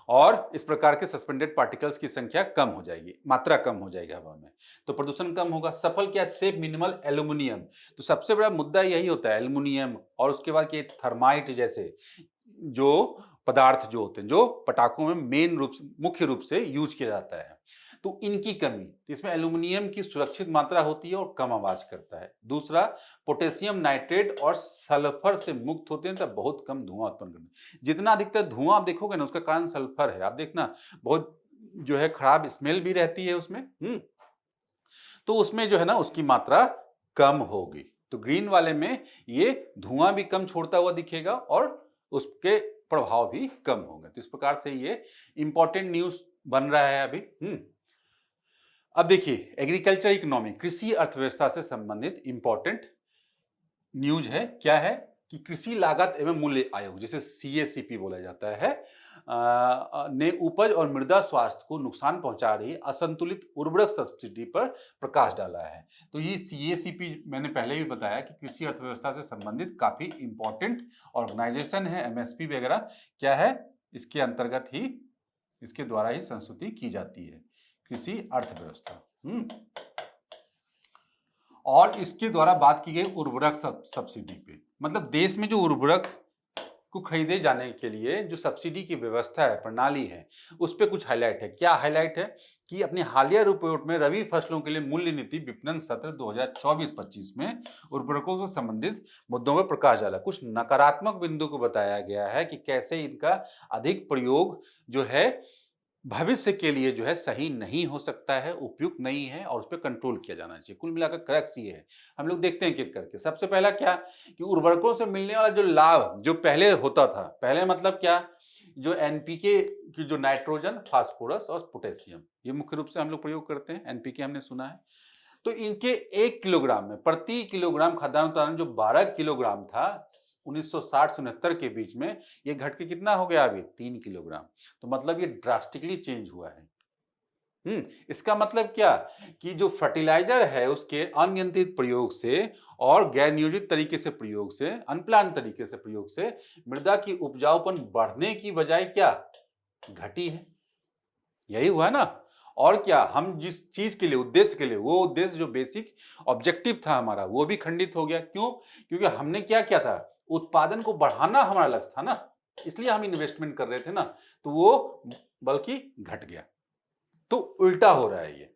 और इस प्रकार के सस्पेंडेड पार्टिकल्स की संख्या कम हो जाएगी, मात्रा कम हो जाएगी हवा में, तो प्रदूषण कम होगा। सफल क्या? सेफ मिनिमल एल्यूमिनियम, तो सबसे बड़ा मुद्दा यही होता है एल्यूमिनियम, और उसके बाद के थर्माइट जैसे जो पदार्थ जो होते हैं जो पटाखों में मुख्य रूप से यूज किया जाता है, तो इनकी कमी, तो इसमें एल्यूमिनियम की सुरक्षित मात्रा होती है और कम आवाज करता है। दूसरा, पोटेशियम नाइट्रेट और सल्फर से मुक्त होते हैं, तब बहुत कम धुआं उत्पन्न करते हैं। जितना अधिकतर धुआं आप देखोगे ना, उसका कारण सल्फर है। आप देखना बहुत जो है खराब स्मेल भी रहती है उसमें, तो उसमें जो है ना उसकी मात्रा कम होगी। तो ग्रीन वाले में ये धुआं भी कम छोड़ता हुआ दिखेगा और उसके प्रभाव भी कम होंगे। तो इस प्रकार से ये इंपॉर्टेंट न्यूज बन रहा है अभी। अब देखिए, एग्रीकल्चर इकोनॉमी, कृषि अर्थव्यवस्था से संबंधित इंपॉर्टेंट न्यूज है। क्या है कि कृषि लागत एवं मूल्य आयोग, जिसे CACP बोला जाता है, ने उपज और मृदा स्वास्थ्य को नुकसान पहुंचा रही असंतुलित उर्वरक सब्सिडी पर प्रकाश डाला है। तो ये CACP मैंने पहले भी बताया कि कृषि अर्थव्यवस्था से संबंधित काफी इंपॉर्टेंट ऑर्गेनाइजेशन है। MSP वगैरह क्या है, इसके अंतर्गत ही, इसके द्वारा ही संस्तुति की जाती है कृषि अर्थव्यवस्था। और इसके द्वारा बात की गई उर्वरक सब्सिडी पे, मतलब देश में जो उर्वरक को खरीदे जाने के लिए जो सब्सिडी की व्यवस्था है, प्रणाली है, उस पे कुछ हाईलाइट है। क्या हाईलाइट है कि अपनी हालिया रिपोर्ट में रबी फसलों के लिए मूल्य नीति विपणन सत्र 2024-25 में उर्वरकों से संबंधित मुद्दों पर प्रकाश डाला। कुछ नकारात्मक बिंदु को बताया गया है कि कैसे इनका अधिक प्रयोग जो है भविष्य के लिए जो है सही नहीं हो सकता है, उपयुक्त नहीं है, और उस पर कंट्रोल किया जाना चाहिए। कुल मिलाकर क्रक्स ये है, हम लोग देखते हैं एक एक करके। सबसे पहला क्या कि उर्वरकों से मिलने वाला जो लाभ जो पहले होता था, पहले मतलब क्या, जो NPK की जो नाइट्रोजन, फास्फोरस और पोटेशियम, ये मुख्य रूप से हम लोग प्रयोग करते हैं। NPK हमने सुना है, तो इनके 1 किलोग्राम में प्रति किलोग्राम खाद्यान्न उत्पादन जो 12 किलोग्राम था 1960 से 69 के बीच में, ये घट के कितना हो गया अभी 3 किलोग्राम। तो मतलब ये ड्रास्टिकली चेंज हुआ है। इसका मतलब क्या कि जो फर्टिलाइजर है उसके अनियंत्रित प्रयोग से और गैर नियोजित तरीके से प्रयोग से, अनप्लान तरीके से प्रयोग से मृदा की उपजाऊपन बढ़ने की बजाय क्या घटी है। यही हुआ ना। और क्या, हम जिस चीज के लिए, उद्देश्य के लिए, वो उद्देश्य जो बेसिक ऑब्जेक्टिव था हमारा, वो भी खंडित हो गया। क्यों? क्योंकि हमने क्या किया था, उत्पादन को बढ़ाना हमारा लक्ष्य था ना, इसलिए हम इन्वेस्टमेंट कर रहे थे ना, तो वो बल्कि घट गया। तो उल्टा हो रहा है ये,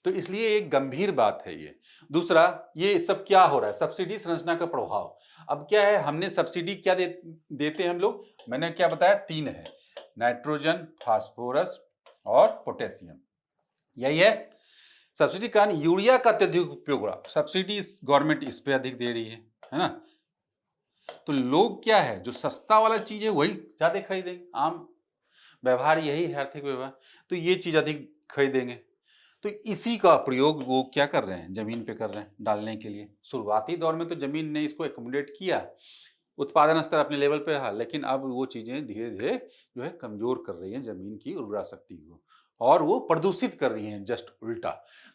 तो इसलिए एक गंभीर बात है ये। दूसरा, ये सब क्या हो रहा है, सब्सिडी संरचना का प्रभाव। अब क्या है, हमने सब्सिडी क्या देते हैं हम लोग, मैंने क्या बताया, 3 है, नाइट्रोजन, फास्फोरस और पोटेशियम, यही है सब्सिडी। कारण यूरिया का अत्यधिक उपयोग हो रहा, सब्सिडी गवर्नमेंट इस पे अधिक दे रही है ना, तो लोग क्या है, जो सस्ता वाला चीज है वही ज्यादा खरीदेंगे। आम व्यवहार यही है, आर्थिक व्यवहार, तो ये चीज अधिक खरीदेंगे। तो इसी का प्रयोग वो क्या कर रहे हैं, जमीन पे कर रहे हैं डालने के लिए। शुरुआती दौर में तो जमीन ने इसको एकोमोडेट किया, उत्पादन स्तर अपने लेवल पे रहा, लेकिन अब वो चीजें धीरे धीरे जो है कमजोर कर रही हैं जमीन की उर्वरा शक्ति को, और वो प्रदूषित कर रही हैं, जस्ट उल्टा।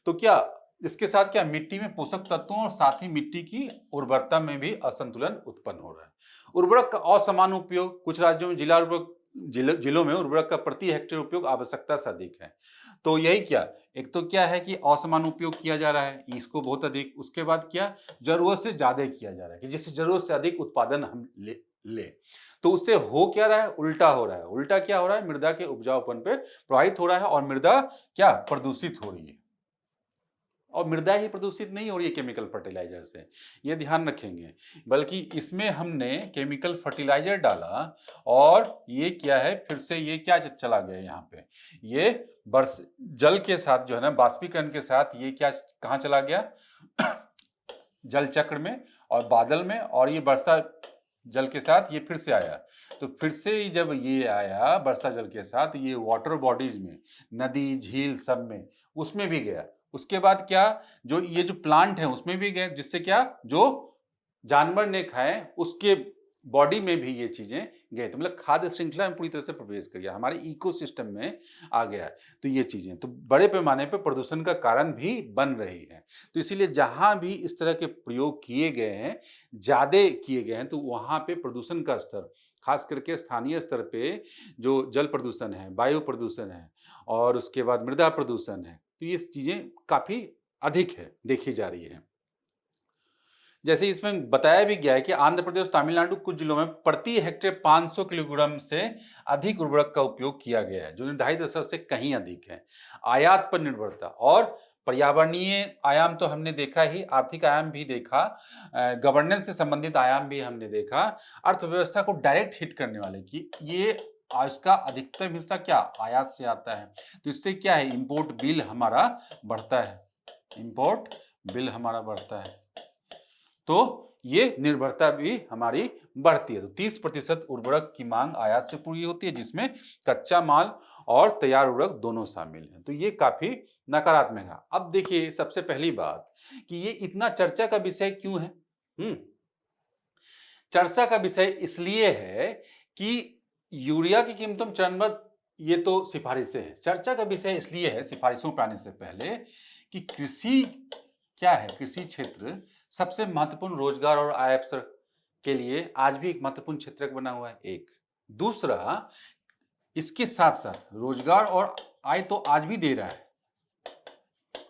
तो क्या इसके साथ क्या, मिट्टी में पोषक तत्वों और साथ ही मिट्टी की उर्वरता में भी असंतुलन उत्पन्न हो रहा है। उर्वरक का असमान उपयोग, कुछ राज्यों में जिलों में उर्वरक का प्रति हेक्टेयर उपयोग आवश्यकता से अधिक है। तो यही क्या, एक तो क्या है कि असमान उपयोग किया जा रहा है, इसको बहुत अधिक, उसके बाद क्या, जरूरत से ज्यादा किया जा रहा है कि जिससे जरूरत से अधिक उत्पादन हम ले, तो उससे हो क्या रहा है, उल्टा हो रहा है। उल्टा क्या हो रहा है, मृदा के उपजाऊपन पे प्रभावित हो रहा है, और मृदा क्या प्रदूषित हो रही है। और मृदा ही प्रदूषित नहीं हो रही है केमिकल फर्टिलाइजर से, ये ध्यान रखेंगे, बल्कि इसमें हमने केमिकल फर्टिलाइजर डाला, और ये क्या है, फिर से ये क्या चला गया यहाँ पे, ये जल के साथ जो है ना, बाष्पीकरण के साथ ये क्या कहाँ चला गया जल चक्र में और बादल में, और ये वर्षा जल के साथ ये फिर से आया। तो फिर से जब ये आया वर्षा जल के साथ, ये वाटर बॉडीज में, नदी झील सब में, उसमें भी गया। उसके बाद क्या, जो ये जो प्लांट है उसमें भी गए, जिससे क्या, जो जानवर ने खाए उसके बॉडी में भी ये चीजें गए, तो मतलब खाद्य श्रृंखला में पूरी तरह से प्रवेश कर गया, हमारे इकोसिस्टम में आ गया है। तो ये चीजें तो बड़े पैमाने पर प्रदूषण का कारण भी बन रही है। तो इसीलिए जहां भी इस तरह के प्रयोग किए गए हैं, ज्यादा किए गए हैं, तो वहां पे प्रदूषण का स्तर, खास करके स्थानीय स्तर पे जो जल प्रदूषण है, वायु प्रदूषण है और उसके बाद मृदा प्रदूषण है, तो ये चीजें काफी अधिक है, देखी जा रही है। जैसे इसमें बताया भी गया है कि आंध्र प्रदेश, तमिलनाडु कुछ जिलों में प्रति हेक्टेयर 500 किलोग्राम से अधिक उर्वरक का उपयोग किया गया है, जो निर्धारित स्तर से कहीं अधिक है। आयात पर निर्भरता और पर्यावरणीय आयाम तो हमने देखा ही, आर्थिक आयाम भी देखा, गवर्नेंस से संबंधित आयाम भी हमने देखा, अर्थव्यवस्था को डायरेक्ट हिट करने वाले कि ये इसका अधिकतम हिस्सा क्या आयात से आता है। तो इससे क्या है, इंपोर्ट बिल हमारा बढ़ता है, इंपोर्ट बिल हमारा बढ़ता है, तो ये निर्भरता भी हमारी बढ़ती है। तो 30% उर्वरक की मांग आयात से पूरी होती है, जिसमें कच्चा माल और तैयार उर्वरक दोनों शामिल हैं। तो ये काफी नकारात्मक है। अब देखिए, सबसे पहली बात कि ये इतना चर्चा का विषय क्यों है? चर्चा का विषय इसलिए है कि यूरिया की कीमतों में चरणबद्ध, ये तो सिफारिशें हैं। चर्चा का विषय इसलिए है, सिफारिशों पर आने से पहले, कि कृषि क्या है, कृषि क्षेत्र सबसे महत्वपूर्ण रोजगार और आय अवसर के लिए आज भी एक महत्वपूर्ण क्षेत्र बना हुआ है। एक दूसरा, इसके साथ साथ रोजगार और आय तो आज भी दे रहा है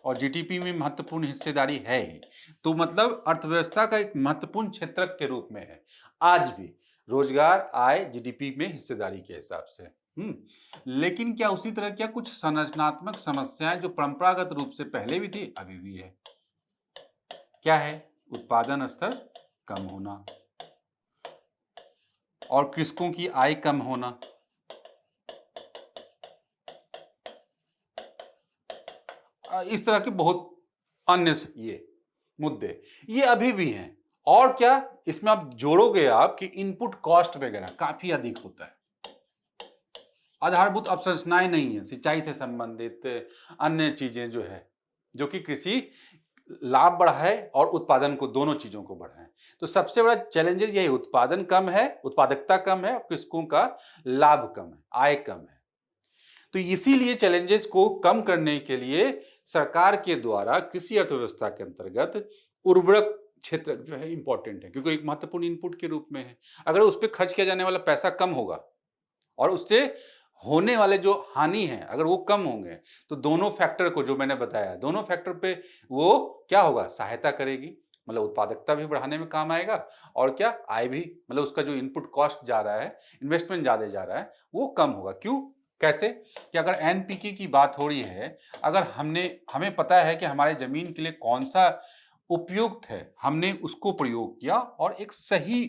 और जीडीपी में महत्वपूर्ण हिस्सेदारी है ही। तो मतलब अर्थव्यवस्था का एक महत्वपूर्ण क्षेत्र के रूप में है आज भी रोजगार, आय, जीडीपी में हिस्सेदारी के हिसाब से। लेकिन क्या उसी तरह क्या कुछ संरचनात्मक समस्याएं जो परंपरागत रूप से पहले भी थी, अभी भी है? क्या है? उत्पादन स्तर कम होना और कृषकों की आय कम होना। इस तरह के बहुत अन्य ये मुद्दे ये अभी भी हैं। और क्या इसमें आप जोड़ोगे आप कि इनपुट कॉस्ट वगैरह काफी अधिक होता है, आधारभूत अवसंरचनाएं नहीं है, सिंचाई से संबंधित अन्य चीजें जो है, जो कि कृषि लाभ बढ़ाए और उत्पादन को, दोनों चीजों को बढ़ाए। तो सबसे बड़ा चैलेंजेस यही, उत्पादन कम है, उत्पादकता कम है और कृषकों का लाभ कम है, आय कम है। तो इसीलिए चैलेंजेस को कम करने के लिए सरकार के द्वारा कृषि अर्थव्यवस्था के अंतर्गत उर्वरक क्षेत्र जो है इंपॉर्टेंट है, क्योंकि एक महत्वपूर्ण इनपुट के रूप में है। अगर उस पर खर्च किया जाने वाला पैसा कम होगा और उससे होने वाले जो हानि है अगर वो कम होंगे, तो दोनों फैक्टर को जो मैंने बताया, दोनों फैक्टर पे वो क्या होगा, सहायता करेगी। मतलब उत्पादकता भी बढ़ाने में काम आएगा और क्या, आय भी, मतलब उसका जो इनपुट कॉस्ट जा रहा है, इन्वेस्टमेंट ज्यादा जा रहा है, वो कम होगा। क्यों, कैसे? कि अगर एनपीके की बात हो रही है, अगर हमें पता है कि हमारे जमीन के लिए कौन सा उपयुक्त है, हमने उसको प्रयोग किया और एक सही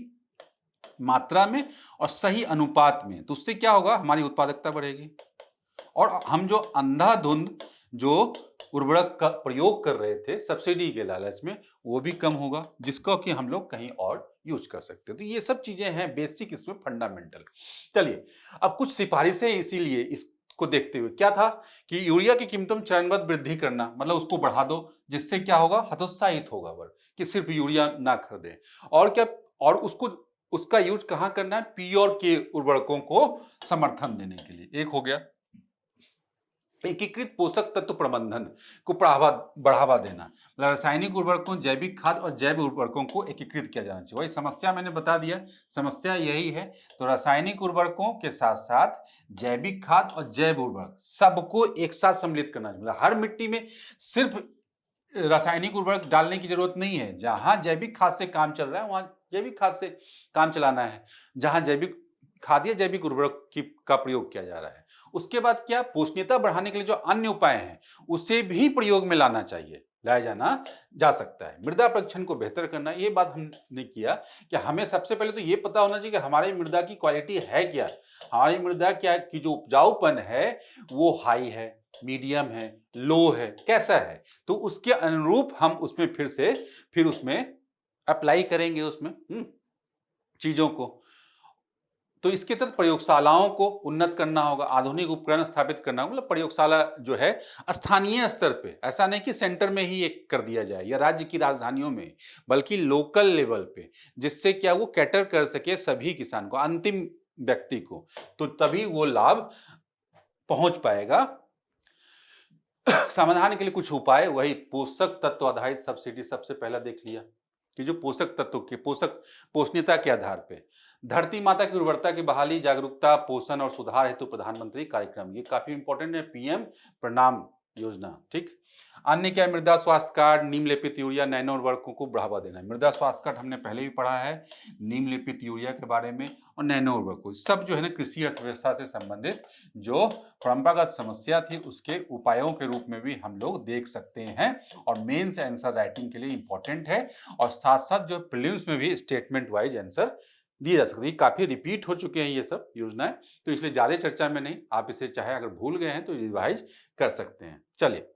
मात्रा में और सही अनुपात में, तो उससे क्या होगा, हमारी उत्पादकता बढ़ेगी और हम जो अंधाधुंध जो उर्वरक का प्रयोग कर रहे थे सब्सिडी के लालच में, वो भी कम होगा, जिसको कि हम लोग कहीं और यूज कर सकते हैं। तो ये सब चीजें हैं बेसिक, इसमें फंडामेंटल। चलिए, अब कुछ सिफारिशें इसीलिए इसको देखते हुए क्या था कि यूरिया की कीमतों में चरणबद्ध वृद्धि करना, मतलब उसको बढ़ा दो, जिससे क्या होगा, हतोत्साहित होगा वर्ग कि सिर्फ यूरिया ना खरीदें। और क्या, और उसका यूज कहां करना है, पी और के उर्वरकों को समर्थन देने के लिए। एक हो गया एकीकृत पोषक तत्व प्रबंधन को बढ़ावा देना, मतलब रासायनिक उर्वरकों, जैविक खाद और जैव उर्वरकों को एकीकृत किया जाना चाहिए। वही समस्या मैंने बता दिया, समस्या यही है। तो रासायनिक उर्वरकों के साथ साथ जैविक खाद और जैव उर्वरक सबको एक साथ सम्मिलित करना चाहिए। मतलब हर मिट्टी में सिर्फ रासायनिक उर्वरक डालने की जरूरत नहीं है, जहां जैविक खाद से काम चल रहा है वहां जैविक खाद से काम चलाना है, जहां जैविक खाद या जैविक उर्वरक का प्रयोग किया जा रहा है। उसके बाद क्या, पोषणीयता बढ़ाने के लिए जो अन्य उपाय हैं उसे भी प्रयोग में लाना चाहिए, लाया जाना जा सकता है। मृदा परीक्षण को बेहतर करना, ये बात हमने किया कि हमें सबसे पहले तो ये पता होना चाहिए कि हमारी मृदा की क्वालिटी है क्या, हमारी मृदा क्या की जो उपजाऊपन है वो हाई है, मीडियम है, लो है, कैसा है। तो उसके अनुरूप हम उसमें फिर उसमें अप्लाई करेंगे उसमें चीजों को। तो इसके तहत प्रयोगशालाओं को उन्नत करना होगा, आधुनिक उपकरण स्थापित करना होगा। मतलब प्रयोगशाला जो है स्थानीय स्तर पे, ऐसा नहीं कि सेंटर में ही एक कर दिया जाए या राज्य की राजधानियों में, बल्कि लोकल लेवल पे, जिससे क्या वो कैटर कर सके सभी किसान को, अंतिम व्यक्ति को, तो तभी वो लाभ पहुंच पाएगा। समाधान के लिए कुछ उपाय, वही पोषक तत्व आधारित सब्सिडी सबसे पहला देख लिया कि जो पोषक तत्व के पोषणीयता के आधार पे धरती माता की उर्वरता की बहाली, जागरूकता, पोषण और सुधार हेतु प्रधानमंत्री कार्यक्रम, ये काफी इंपॉर्टेंट है, पीएम प्रणाम योजना। ठीक, अन्य क्या है, मृदा स्वास्थ्य कार्ड, नीम लेपित यूरिया, नैनो उर्वरकों को बढ़ावा देना। मृदा स्वास्थ्य कार्ड हमने पहले भी पढ़ा है, नीम लेपित यूरिया के बारे में, और नैनो उर्वरकों, सब जो है ना कृषि अर्थव्यवस्था से संबंधित जो परंपरागत समस्या थी उसके उपायों के रूप में भी हम लोग देख सकते हैं, और मेंस आंसर राइटिंग के लिए इंपॉर्टेंट है, और साथ साथ जो प्रीलिम्स में भी स्टेटमेंट वाइज आंसर दिए जा सकते हैं। काफी रिपीट हो चुके हैं ये सब योजनाएं, तो इसलिए ज्यादा चर्चा में नहीं, आप इसे चाहे अगर भूल गए हैं तो रिवाइज कर सकते हैं। चलिए,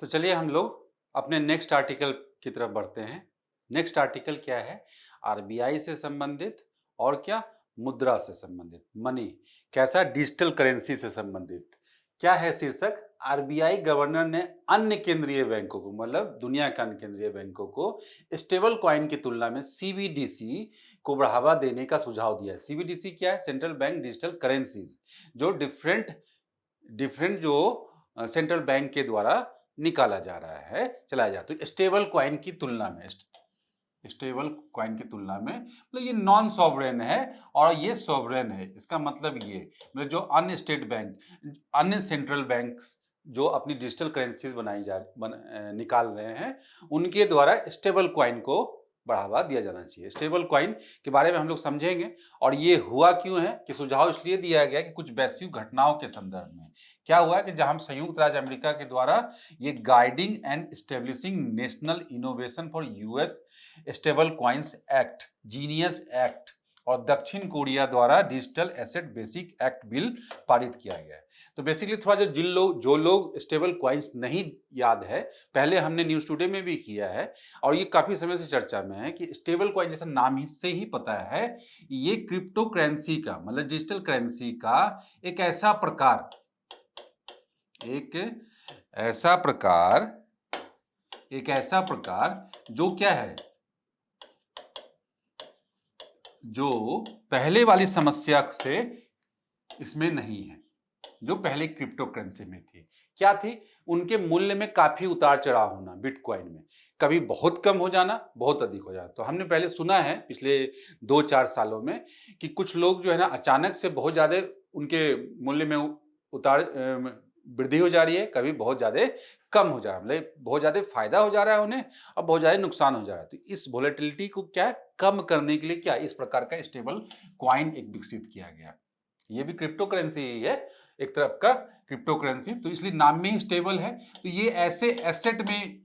तो चलिए हम लोग अपने नेक्स्ट आर्टिकल की तरफ बढ़ते हैं। नेक्स्ट आर्टिकल क्या है, आरबीआई से संबंधित और क्या, मुद्रा से संबंधित, मनी, कैसा, डिजिटल करेंसी से संबंधित। क्या है शीर्षक, आरबीआई गवर्नर ने अन्य केंद्रीय बैंकों को, मतलब दुनिया के अन्य केंद्रीय बैंकों को स्टेबल कॉइन की तुलना में सीबीडीसी को बढ़ावा देने का सुझाव दिया है। सीबीडीसी क्या है, सेंट्रल बैंक डिजिटल करेंसीज, जो डिफरेंट जो सेंट्रल बैंक के द्वारा निकाला जा रहा है, चलाया जाता है। तो स्टेबल कॉइन की तुलना में, स्टेबल कॉइन की तुलना में, मतलब ये नॉन सॉवरेन है और ये सॉवरेन है। इसका मतलब ये, मतलब जो अन्य स्टेट बैंक, अन्य सेंट्रल बैंक जो अपनी डिजिटल करेंसीज निकाल रहे हैं, उनके द्वारा स्टेबल कॉइन को बढ़ावा दिया जाना चाहिए। स्टेबल कॉइन के बारे में हम लोग समझेंगे, और ये हुआ क्यों है कि सुझाव इसलिए दिया गया कि कुछ वैश्विक घटनाओं के संदर्भ में क्या हुआ कि जहां संयुक्त राज्य अमेरिका के द्वारा ये guiding and establishing national innovation for US stable coins act, genius act, और दक्षिण कोरिया द्वारा digital asset basic act bill पारित किया गया है। तो बेसिकली थोड़ा जो लोग स्टेबल कॉइन्स नहीं याद है, पहले हमने न्यूज़ टुडे में भी किया है और ये काफी समय से चर्चा में है कि स्टेबल कॉइन, जैसा नाम ही से ही पता है, ये क्रिप्टो करेंसी का, मतलब डिजिटल करेंसी का एक ऐसा प्रकार जो क्या है, जो पहले वाली समस्या से इसमें नहीं है, जो पहले क्रिप्टो करेंसी में थी। क्या थी, उनके मूल्य में काफी उतार चढ़ाव होना, बिटकॉइन में कभी बहुत कम हो जाना, बहुत अधिक हो जाना। तो हमने पहले सुना है पिछले 2-4 सालों में कि कुछ लोग जो है ना अचानक से बहुत ज्यादा उनके मूल्य में वृद्धि हो जा रही है, कभी बहुत ज्यादा कम हो जा रहा है, मतलब बहुत ज्यादा फायदा हो जा रहा है उन्हें और बहुत ज्यादा नुकसान हो जा रहा है। तो इस वोलेटिलिटी को क्या कम करने के लिए क्या इस प्रकार का स्टेबल कॉइन एक विकसित किया गया। ये भी क्रिप्टो करेंसी ही है, एक तरफ का क्रिप्टो करेंसी, तो इसलिए नाम में ही स्टेबल है। तो ये ऐसे एसेट में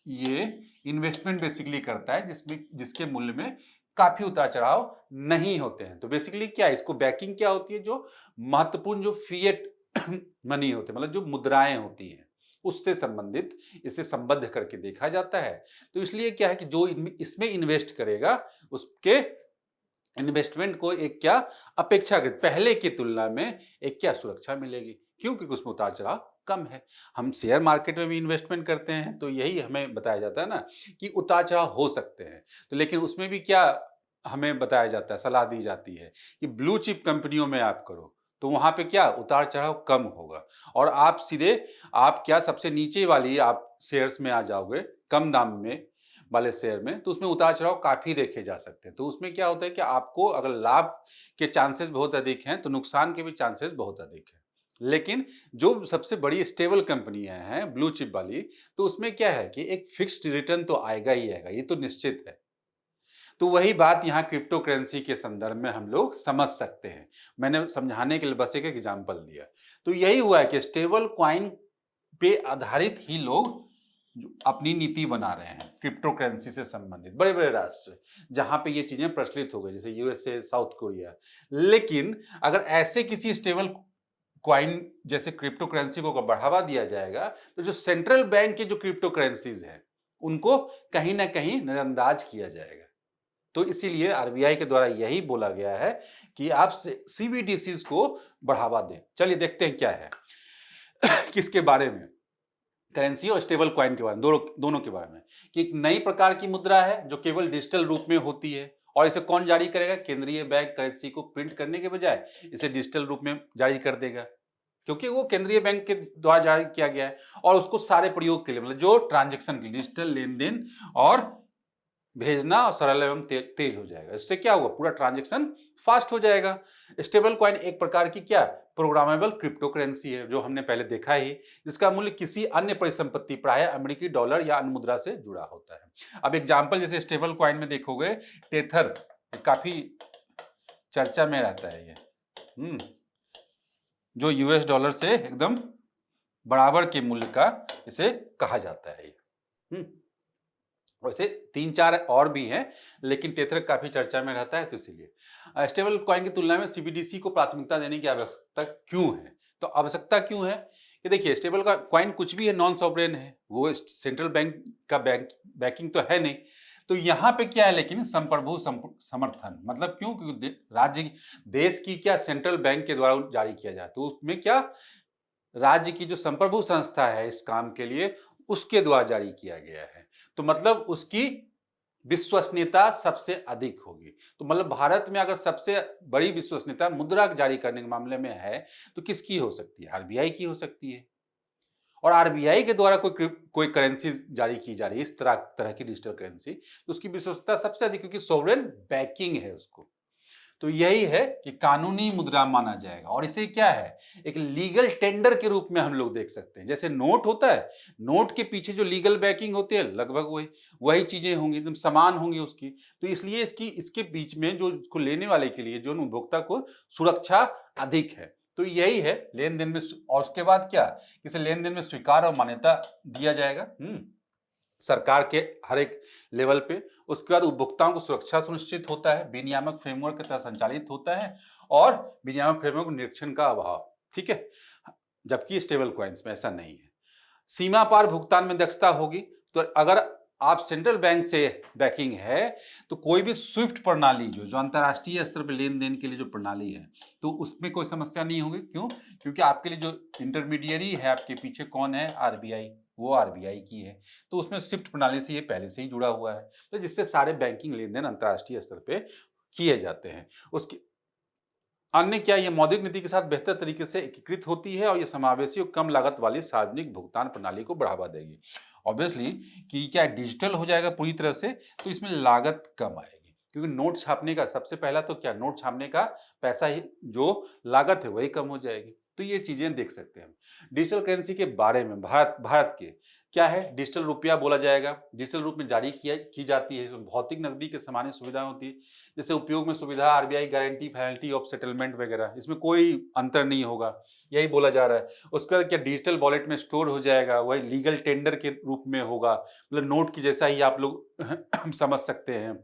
ये इन्वेस्टमेंट बेसिकली करता है जिसके मूल्य में काफी उतार चढ़ाव नहीं होते हैं। तो बेसिकली क्या है, इसको बैकिंग क्या होती है, जो महत्वपूर्ण जो फिएट मनी होते हैं, मतलब जो मुद्राएं होती हैं, उससे संबंधित इसे संबद्ध करके देखा जाता है। तो इसलिए क्या है कि जो इसमें इन्वेस्ट करेगा उसके इन्वेस्टमेंट को एक क्या अपेक्षाकृत पहले की तुलना में एक क्या सुरक्षा मिलेगी, क्योंकि उसमें उतार चढ़ाव कम है। हम शेयर मार्केट में भी इन्वेस्टमेंट करते हैं तो यही हमें बताया जाता है ना कि उतार चढ़ाव हो सकते हैं, तो लेकिन उसमें भी क्या हमें बताया जाता है, सलाह दी जाती है कि ब्लू चिप कंपनियों में आप करो, तो वहां पे क्या उतार चढ़ाव कम होगा, और आप क्या सबसे नीचे वाली आप शेयर्स में आ जाओगे कम दाम में वाले शेयर में, तो उसमें उतार चढ़ाव काफी देखे जा सकते हैं। तो उसमें क्या होता है कि आपको अगर लाभ के चांसेस बहुत अधिक हैं तो नुकसान के भी चांसेस बहुत अधिक हैं। लेकिन जो सबसे बड़ी स्टेबल कंपनियां हैं ब्लू चिप वाली, तो उसमें क्या है कि एक फिक्स्ड रिटर्न तो आएगा ही आएगा, ये तो निश्चित है। तो वही बात यहाँ क्रिप्टो करेंसी के संदर्भ में हम लोग समझ सकते हैं। मैंने समझाने के लिए बस एक एग्जाम्पल दिया। तो यही हुआ है कि स्टेबल कॉइन पे आधारित ही लोग अपनी नीति बना रहे हैं क्रिप्टो करेंसी से संबंधित, बड़े बड़े राष्ट्र जहां पे ये चीजें प्रचलित हो गई, जैसे यूएसए, साउथ कोरिया। लेकिन अगर ऐसे किसी स्टेबल कॉइन जैसे क्रिप्टो करेंसी को बढ़ावा दिया जाएगा तो जो सेंट्रल बैंक के जो क्रिप्टो करेंसीज हैं उनको कहीं ना कहीं नजरअंदाज किया जाएगा। तो इसीलिए आरबीआई के द्वारा यही बोला गया है कि आप सीबीडीसीज को बढ़ावा दें। चलिए देखते हैं क्या है किसके बारे में, करेंसी और स्टेबल कॉइन के बारे में, दोनों के बारे में, कि एक नई प्रकार की मुद्रा है जो केवल डिजिटल रूप में होती है। और इसे कौन जारी करेगा? केंद्रीय बैंक करेंसी को प्रिंट करने के बजाय इसे डिजिटल रूप में जारी कर देगा, क्योंकि वो केंद्रीय बैंक के द्वारा जारी किया गया है। और उसको सारे प्रयोग के लिए, मतलब जो ट्रांजैक्शन के लिए, डिजिटल लेन देन और भेजना और सरल एवं तेज हो जाएगा। इससे क्या होगा? पूरा ट्रांजैक्शन फास्ट हो जाएगा। स्टेबल कॉइन एक प्रकार की क्या प्रोग्रामेबल क्रिप्टो करेंसी है, जो हमने पहले देखा ही, जिसका मूल्य किसी अन्य परिसंपत्ति, प्राय अमेरिकी डॉलर या अन्य मुद्रा से जुड़ा होता है। अब एग्जांपल जैसे स्टेबल कॉइन में देखोगे टेथर, काफी चर्चा में रहता है ये, जो यूएस डॉलर से एकदम बराबर के मूल्य का इसे कहा जाता है। वैसे 3-4 और भी हैं, लेकिन टेथर काफी चर्चा में रहता है, तो इसीलिए स्टेबल कॉइन की तुलना में सीबीडीसी को प्राथमिकता देने की आवश्यकता क्यों है? तो आवश्यकता क्यों है? ये देखिए, स्टेबल कॉइन कुछ भी है, नॉन सॉवरेन है, वो सेंट्रल बैंक का बैकिंग तो है नहीं। तो यहाँ पे क्या है, लेकिन संप्रभु समर्थन, मतलब क्यों? क्योंकि राज्य देश की क्या सेंट्रल बैंक के द्वारा जारी किया जाए, तो उसमें क्या राज्य की जो संप्रभु संस्था है इस काम के लिए, उसके द्वारा जारी किया गया है, तो मतलब उसकी विश्वसनीयता सबसे अधिक होगी। तो मतलब भारत में अगर सबसे बड़ी विश्वसनीयता मुद्रा जारी करने के मामले में है, तो किसकी हो सकती है? आरबीआई की हो सकती है। और आरबीआई के द्वारा कोई करेंसी जारी की जा रही है, इस तरह की डिजिटल करेंसी, तो उसकी विश्वसनीयता सबसे अधिक, क्योंकि सॉवरेन बैकिंग है उसको। तो यही है कि कानूनी मुद्रा माना जाएगा। और इसे क्या है, एक लीगल टेंडर के रूप में हम लोग देख सकते हैं। जैसे नोट होता है, नोट के पीछे जो लीगल बैकिंग होती है, लगभग वही चीजें होंगी, एकदम समान होंगी उसकी। तो इसलिए इसके बीच में जो इसको लेने वाले के लिए, जो उपभोक्ता को सुरक्षा अधिक है। तो यही है लेन देन में। और उसके बाद क्या, इसे लेन देन में स्वीकार और मान्यता दिया जाएगा सरकार के हर एक लेवल पे। उसके बाद उपभोक्ताओं को सुरक्षा सुनिश्चित होता है, विनियामक फ्रेमवर्क के तहत संचालित होता है, और विनियामक फ्रेमवर्क निरीक्षण का अभाव, ठीक है। जबकि स्टेबल कॉइन्स में ऐसा नहीं है। सीमा पार भुगतान में दक्षता होगी। तो अगर आप सेंट्रल बैंक से बैकिंग है, तो कोई भी स्विफ्ट प्रणाली जो अंतर्राष्ट्रीय स्तर पर लेन देन के लिए जो प्रणाली है, तो उसमें कोई समस्या नहीं होगी। क्यों? क्योंकि आपके लिए जो इंटरमीडियरी है आपके पीछे कौन है? आरबीआई, वो आरबीआई की है। तो उसमें स्विफ्ट प्रणाली से ये पहले से ही जुड़ा हुआ है, तो जिससे सारे बैंकिंग लेन देन अंतर्राष्ट्रीय स्तर पे किए जाते हैं। उसकी अन्य क्या, ये मौद्रिक नीति के साथ बेहतर तरीके से एकीकृत होती है, और ये समावेशी और कम लागत वाली सार्वजनिक भुगतान प्रणाली को बढ़ावा देगी। ऑब्वियसली कि क्या डिजिटल हो जाएगा पूरी तरह से, तो इसमें लागत कम आएगी, क्योंकि नोट छापने का सबसे पहला तो क्या, नोट छापने का पैसा ही, जो लागत है वही कम हो जाएगी। तो ये चीजें देख सकते हैं। डिजिटल करेंसी के बारे में भारत के क्या है, डिजिटल रुपया बोला जाएगा, डिजिटल रूप में जारी की जाती है, तो भौतिक नकदी के सामान्य सुविधा होती है, जैसे उपयोग में सुविधा, RBI guarantee, penalty of settlement वगैरह, इसमें कोई अंतर नहीं होगा, यही बोला जा रहा है। उसके बाद क्या, डिजिटल वॉलेट में स्टोर हो जाएगा, वही लीगल टेंडर के रूप में होगा, मतलब नोट की जैसा ही आप लोग समझ सकते हैं।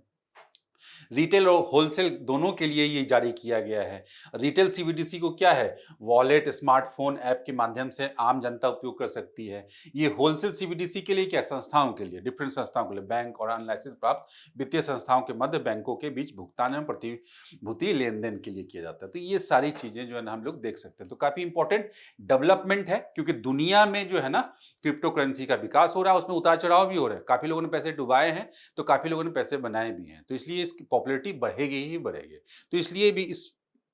रिटेल और होलसेल दोनों के लिए ये जारी किया गया है। रिटेल सीबीडीसी को क्या है, वॉलेट, स्मार्टफोन ऐप के माध्यम से आम जनता उपयोग कर सकती है। ये होलसेल सीबीडीसी के लिए क्या, संस्थाओं के लिए, डिफरेंट संस्थाओं के लिए, बैंक और अनलाइसेंस प्राप्त वित्तीय संस्थाओं के मध्य बैंकों के बीच भुगतान एवं प्रतिभूति लेन देन के लिए किया जाता है। तो ये सारी चीजें जो है ना हम लोग देख सकते हैं। तो काफी इंपॉर्टेंट डेवलपमेंट है, क्योंकि दुनिया में जो है ना क्रिप्टो करेंसी का विकास हो रहा है, उसमें उतार चढ़ाव भी हो रहा है। काफी लोगों ने पैसे डुबाए हैं, तो काफी लोगों ने पैसे बनाए भी हैं, तो इसलिए इसकी पॉपुलैरिटी बढ़ेगी ही बढ़ेगी। तो इसलिए भी इस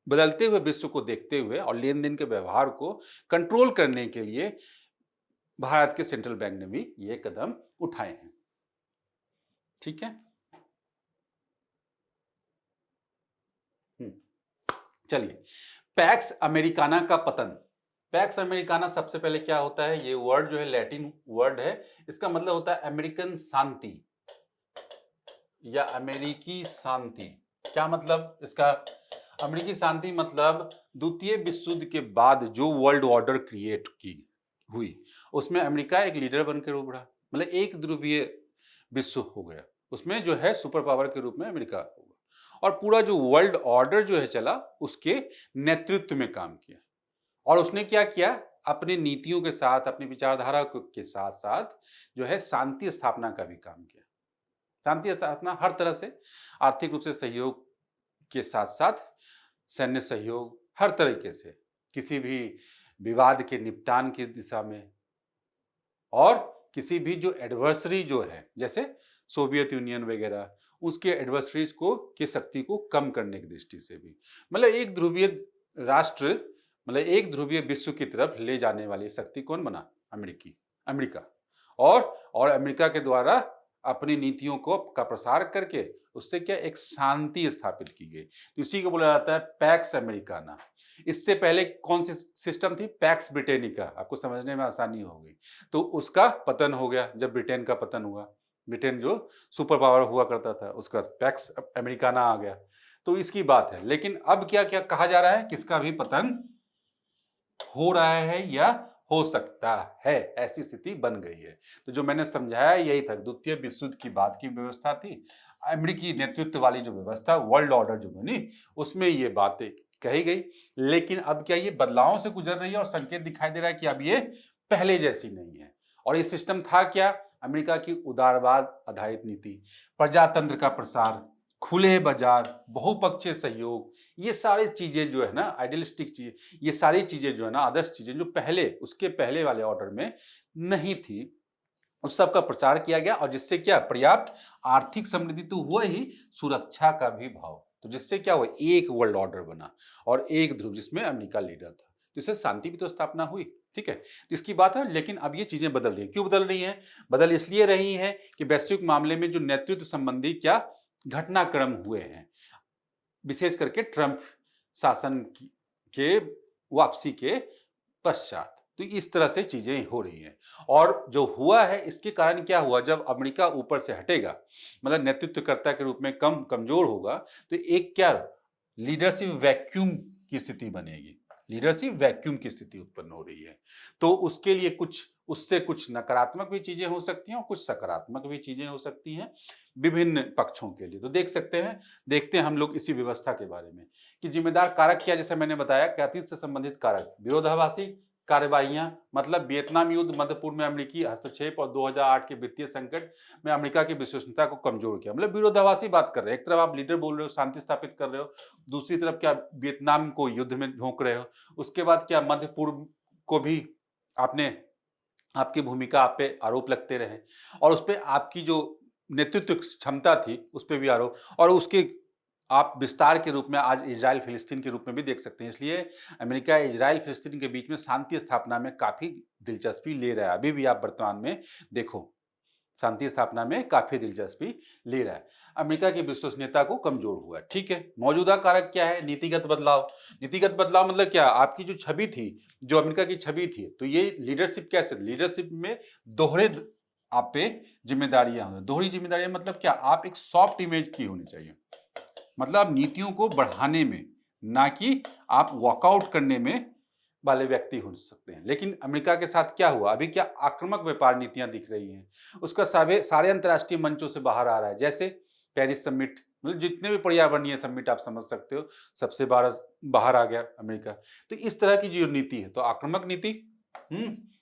बदलते हुए विश्व को देखते हुए और लेन देन के व्यवहार को कंट्रोल करने के लिए भारत के सेंट्रल बैंक ने भी ये कदम उठाए हैं। ठीक है, चलिए, पैक्स अमेरिकाना का पतन। पैक्स अमेरिकाना सबसे पहले क्या होता है, ये वर्ड जो है लैटिन वर्ड है, इसका मतलब होता है अमेरिकन शांति या अमेरिकी शांति। क्या मतलब इसका? अमेरिकी शांति मतलब द्वितीय विश्व युद्ध के बाद जो वर्ल्ड ऑर्डर क्रिएट की हुई, उसमें अमेरिका एक लीडर बनकर उभरा, मतलब एक ध्रुवीय विश्व हो गया, उसमें जो है सुपर पावर के रूप में अमेरिका होगा, और पूरा जो वर्ल्ड ऑर्डर जो है चला, उसके नेतृत्व में काम किया। और उसने क्या किया, अपने नीतियों के साथ, अपनी विचारधारा के साथ साथ जो है शांति स्थापना का भी काम किया। शांति स्थापना हर तरह से, आर्थिक रूप से सहयोग के साथ साथ सैन्य सहयोग, हर तरीके से किसी भी विवाद के निपटान की दिशा में, और किसी भी जो एडवर्सरी जो है जैसे सोवियत यूनियन वगैरह, उसके एडवर्सरीज को की शक्ति को कम करने की दृष्टि से भी, मतलब एक ध्रुवीय राष्ट्र, मतलब एक ध्रुवीय विश्व की तरफ ले जाने वाली शक्ति कौन बना? अमेरिका। और अमेरिका के द्वारा अपनी नीतियों को का प्रसार करके उससे क्या एक शांति स्थापित की गई। तो इसी को बोला जाता है पैक्स अमेरिकाना। इससे पहले कौन सी सिस्टम थी? PACS Britannica. आपको समझने में आसानी होगी। तो उसका पतन हो गया जब ब्रिटेन का पतन हुआ। ब्रिटेन जो सुपर पावर हुआ करता था, उसका पैक्स अमेरिकाना आ गया। तो इसकी बात है। लेकिन अब क्या क्या कहा जा रहा है? किसका भी पतन हो रहा है या हो सकता है, ऐसी स्थिति बन गई है। तो जो मैंने समझाया यही था, द्वितीय विश्व युद्ध की बाद की व्यवस्था थी, अमेरिकी नेतृत्व वाली जो व्यवस्था, वर्ल्ड ऑर्डर जो बनी, उसमें ये बातें कही गई। लेकिन अब क्या ये बदलावों से गुजर रही है और संकेत दिखाई दे रहा है कि अब ये पहले जैसी नहीं है। और ये सिस्टम था क्या? अमेरिका की उदारवाद आधारित नीति, प्रजातंत्र का प्रसार, खुले बाजार, बहुपक्षीय सहयोग, ये सारी चीजें जो है ना, आइडियलिस्टिक चीजें, ये सारी चीजें जो है ना, आदर्श चीजें जो पहले, उसके पहले वाले ऑर्डर में नहीं थी, उस सब का प्रचार किया गया। और जिससे क्या? पर्याप्त आर्थिक समृद्धि तो हुआ ही, सुरक्षा का भी भाव। तो जिससे क्या हुआ? एक वर्ल्ड ऑर्डर बना और एक ध्रुव, जिसमें अमेरिका लीडर था। तो इससे शांति भी तो स्थापना हुई। ठीक है, तो इसकी बात है। लेकिन अब ये चीजें बदल रही है। क्यों बदल रही हैं? बदल इसलिए रही हैं कि वैश्विक मामले में जो नेतृत्व संबंधी क्या घटनाक्रम हुए हैं, विशेष करके ट्रंप शासन के वापसी के पश्चात, तो इस तरह से चीजें हो रही हैं। और जो हुआ है, इसके कारण क्या हुआ? जब अमेरिका ऊपर से हटेगा, मतलब नेतृत्वकर्ता के रूप में कमजोर होगा, तो एक क्या लीडरशिप वैक्यूम की स्थिति बनेगी। लीडरशिप वैक्यूम की स्थिति उत्पन्न हो रही है। तो उसके लिए उससे कुछ नकारात्मक भी चीजें हो सकती हैं और कुछ सकारात्मक भी चीजें हो सकती हैं विभिन्न पक्षों के लिए। तो देखते हैं हम लोग इसी व्यवस्था के बारे में कि जिम्मेदार कारक क्या, जैसे मैंने बताया कि अतीत से संबंधित कारक, विरोधाभासी कार्रवाइयां, मतलब वियतनाम युद्ध, मध्य पूर्व में अमेरिकी हस्तक्षेप और 2008 के वित्तीय संकट में अमेरिका की विश्वसनीयता को कमजोर किया। मतलब विरोधाभासी बात कर रहे हैं। एक तरफ आप लीडर बोल रहे हो, शांति स्थापित कर रहे हो, दूसरी तरफ क्या वियतनाम को युद्ध में झोंक रहे हो। उसके बाद क्या मध्य पूर्व को भी आपकी भूमिका, आप पे आरोप लगते रहे और उस पर आपकी जो नेतृत्व क्षमता थी उस पर भी आरोप, और उसके आप विस्तार के रूप में आज इजराइल फिलिस्तीन के रूप में भी देख सकते हैं। इसलिए अमेरिका इजराइल फिलिस्तीन के बीच में शांति स्थापना में काफी दिलचस्पी ले रहा है। अभी भी आप वर्तमान में देखो, शांति स्थापना में काफी दिलचस्पी ले रहा है। अमेरिका की विश्वसनीयता को कमजोर हुआ है। ठीक है, मौजूदा कारक क्या है? नीतिगत बदलाव। नीतिगत बदलाव मतलब क्या? आपकी जो छवि थी, जो अमेरिका की छवि थी, तो ये लीडरशिप कैसे? लीडरशिप में दोहरे आप पे जिम्मेदारियां होंगी। दोहरी जिम्मेदारियां मतलब क्या? आप एक सॉफ्ट इमेज की होनी चाहिए, मतलब नीतियों को बढ़ाने में, ना कि आप वॉकआउट करने में वाले व्यक्ति हो सकते हैं। लेकिन अमेरिका के साथ क्या हुआ? अभी क्या आक्रामक व्यापार नीतियां दिख रही हैं, उसका सारे अंतर्राष्ट्रीय मंचों से बाहर आ रहा है। जैसे पेरिस समिट, मतलब जितने भी पर्यावरणीय समिट आप समझ सकते हो, सबसे बाहर आ गया अमेरिका। तो इस तरह की जो नीति है, तो आक्रामक नीति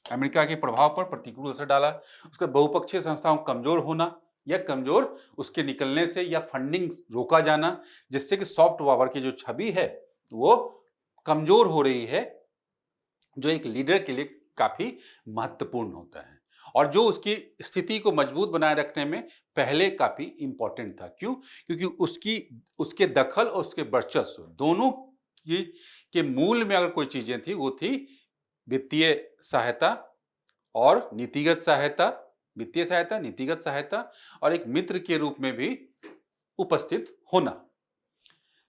अमेरिका के प्रभाव पर प्रतिकूल असर डाला। उसका बहुपक्षीय संस्थाओं कमजोर होना या कमजोर उसके निकलने से या फंडिंग रोका जाना, जिससे कि सॉफ्ट पावर की जो छवि है वो कमजोर हो रही है, जो एक लीडर के लिए काफी महत्वपूर्ण होता है और जो उसकी स्थिति को मजबूत बनाए रखने में पहले काफी इंपॉर्टेंट था। क्यों? क्योंकि उसके दखल और उसके वर्चस्व दोनों के मूल में अगर कोई चीजें थी, वो थी वित्तीय सहायता और नीतिगत सहायता, वित्तीय सहायता, नीतिगत सहायता और एक मित्र के रूप में भी उपस्थित होना।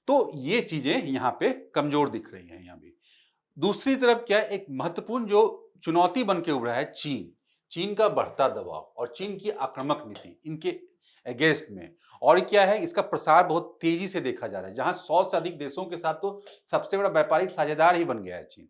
तो ये चीजें यहां पे कमजोर दिख रही हैं। यहां भी दूसरी तरफ क्या, एक महत्वपूर्ण जो चुनौती बन के उभरा है, चीन का बढ़ता दबाव और चीन की आक्रामक नीति इनके अगेंस्ट में। और क्या है, इसका प्रसार बहुत तेजी से देखा जा रहा है। जहां 100 से अधिक देशों के साथ तो सबसे बड़ा व्यापारिक साझेदार ही बन गया है चीन।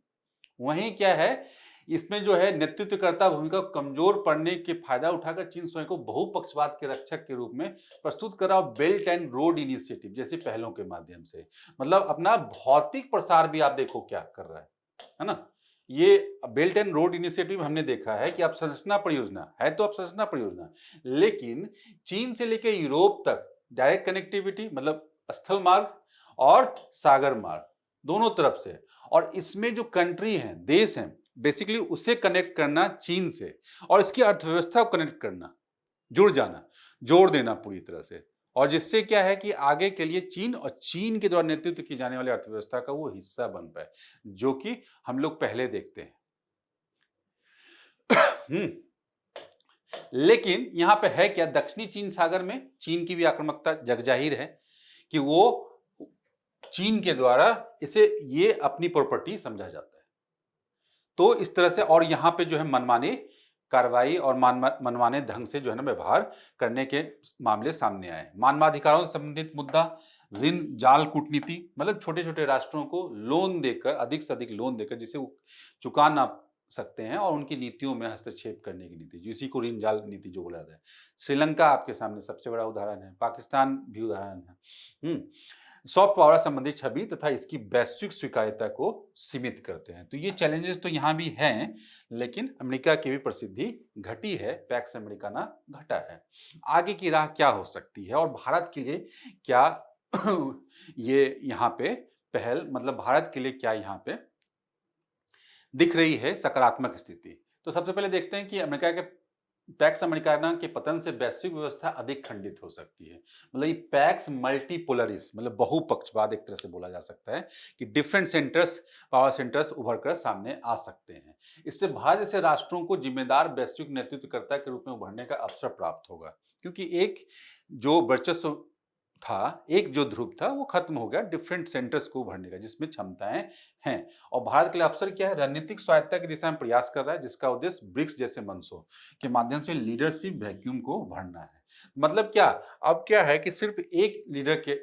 वहीं क्या है, इसमें जो है नेतृत्वकर्ता भूमिका कमजोर पड़ने के फायदा उठाकर चीन स्वयं को बहुपक्षवाद के रक्षक के रूप में प्रस्तुत कर रहा है। बेल्ट एंड रोड इनिशिएटिव जैसे पहलों के माध्यम से, मतलब अपना भौतिक प्रसार भी आप देखो क्या कर रहा है ना। ये बेल्ट एंड रोड इनिशिएटिव हमने देखा है कि अवसंरचना परियोजना है, तो अवसंरचना परियोजना, लेकिन चीन से लेकर यूरोप तक डायरेक्ट कनेक्टिविटी मतलब स्थल मार्ग और सागर मार्ग दोनों तरफ से, और इसमें जो कंट्री हैं, देश हैं, बेसिकली उसे कनेक्ट करना चीन से और इसकी अर्थव्यवस्था को कनेक्ट करना, जुड़ जाना, जोड़ देना पूरी तरह से, और जिससे क्या है कि आगे के लिए चीन और चीन के द्वारा नेतृत्व की जाने वाली अर्थव्यवस्था का वो हिस्सा बन पाए, जो कि हम लोग पहले देखते हैं। लेकिन यहां पे है क्या, दक्षिणी चीन सागर में चीन की भी आक्रामकता जगजाहिर है कि वो चीन के द्वारा इसे ये अपनी प्रॉपर्टी समझा जाता है। तो इस तरह से, और यहां पे जो है मनमानी कार्रवाई और मनमाने ढंग से जो है ना व्यवहार करने के मामले सामने आए। मानवाधिकारों से संबंधित मुद्दा, ऋण जाल कूटनीति, मतलब छोटे छोटे राष्ट्रों को लोन देकर, अधिक से अधिक लोन देकर जिसे वो चुका ना सकते हैं, और उनकी नीतियों में हस्तक्षेप करने की नीति, जिसी को ऋण जाल नीति जो बोला जाता है। श्रीलंका आपके सामने सबसे बड़ा उदाहरण है, पाकिस्तान भी उदाहरण है। सॉफ्ट पावर संबंधी छवि तथा इसकी वैश्विक स्वीकार्यता को सीमित करते हैं। तो ये चैलेंजेस तो यहाँ भी हैं, लेकिन अमेरिका की भी प्रसिद्धि घटी है, पैक्स अमेरिकाना घटा है। आगे की राह क्या हो सकती है, और भारत के लिए क्या ये यहाँ पे पहल, मतलब भारत के लिए क्या यहाँ पे दिख रही है सकारात्मक स्थिति। तो सबसे पहले देखते हैं कि अमेरिका के पैक्स अमेरिकाना के पतन से वैश्विक व्यवस्था अधिक खंडित हो सकती है। मतलब ये पैक्स मल्टीपोलरिस, मतलब बहुपक्षवाद एक तरह से बोला जा सकता है कि डिफरेंट सेंटर्स, पावर सेंटर्स उभर कर सामने आ सकते हैं। इससे भारत जैसे राष्ट्रों को जिम्मेदार वैश्विक नेतृत्वकर्ता के रूप में उभरने का अवसर प्राप्त होगा, क्योंकि एक जो वर्चस्व था, एक जो ध्रुव था वो खत्म हो गया, डिफरेंट सेंटर्स को भरने का जिसमें क्षमताएं हैं। और भारत के लिए अवसर क्या है, रणनीतिक स्वायत्तता की दिशा में प्रयास कर रहा है, जिसका उद्देश्य ब्रिक्स जैसे मंचों के माध्यम से लीडरशिप वैक्यूम को भरना है। मतलब क्या, अब क्या है कि सिर्फ एक लीडर के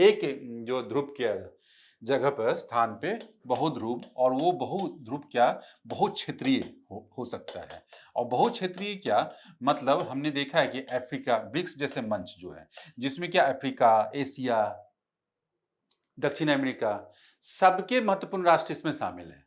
एक जो ध्रुव के जगह पर, स्थान पे बहुध्रुव, और वो बहुध्रुव क्या, बहुत क्षेत्रीय हो सकता है। और बहुत क्षेत्रीय क्या मतलब, हमने देखा है कि अफ्रीका, ब्रिक्स जैसे मंच जो है, जिसमें क्या अफ्रीका, एशिया, दक्षिण अमेरिका, सबके महत्वपूर्ण राष्ट्र इसमें शामिल हैं,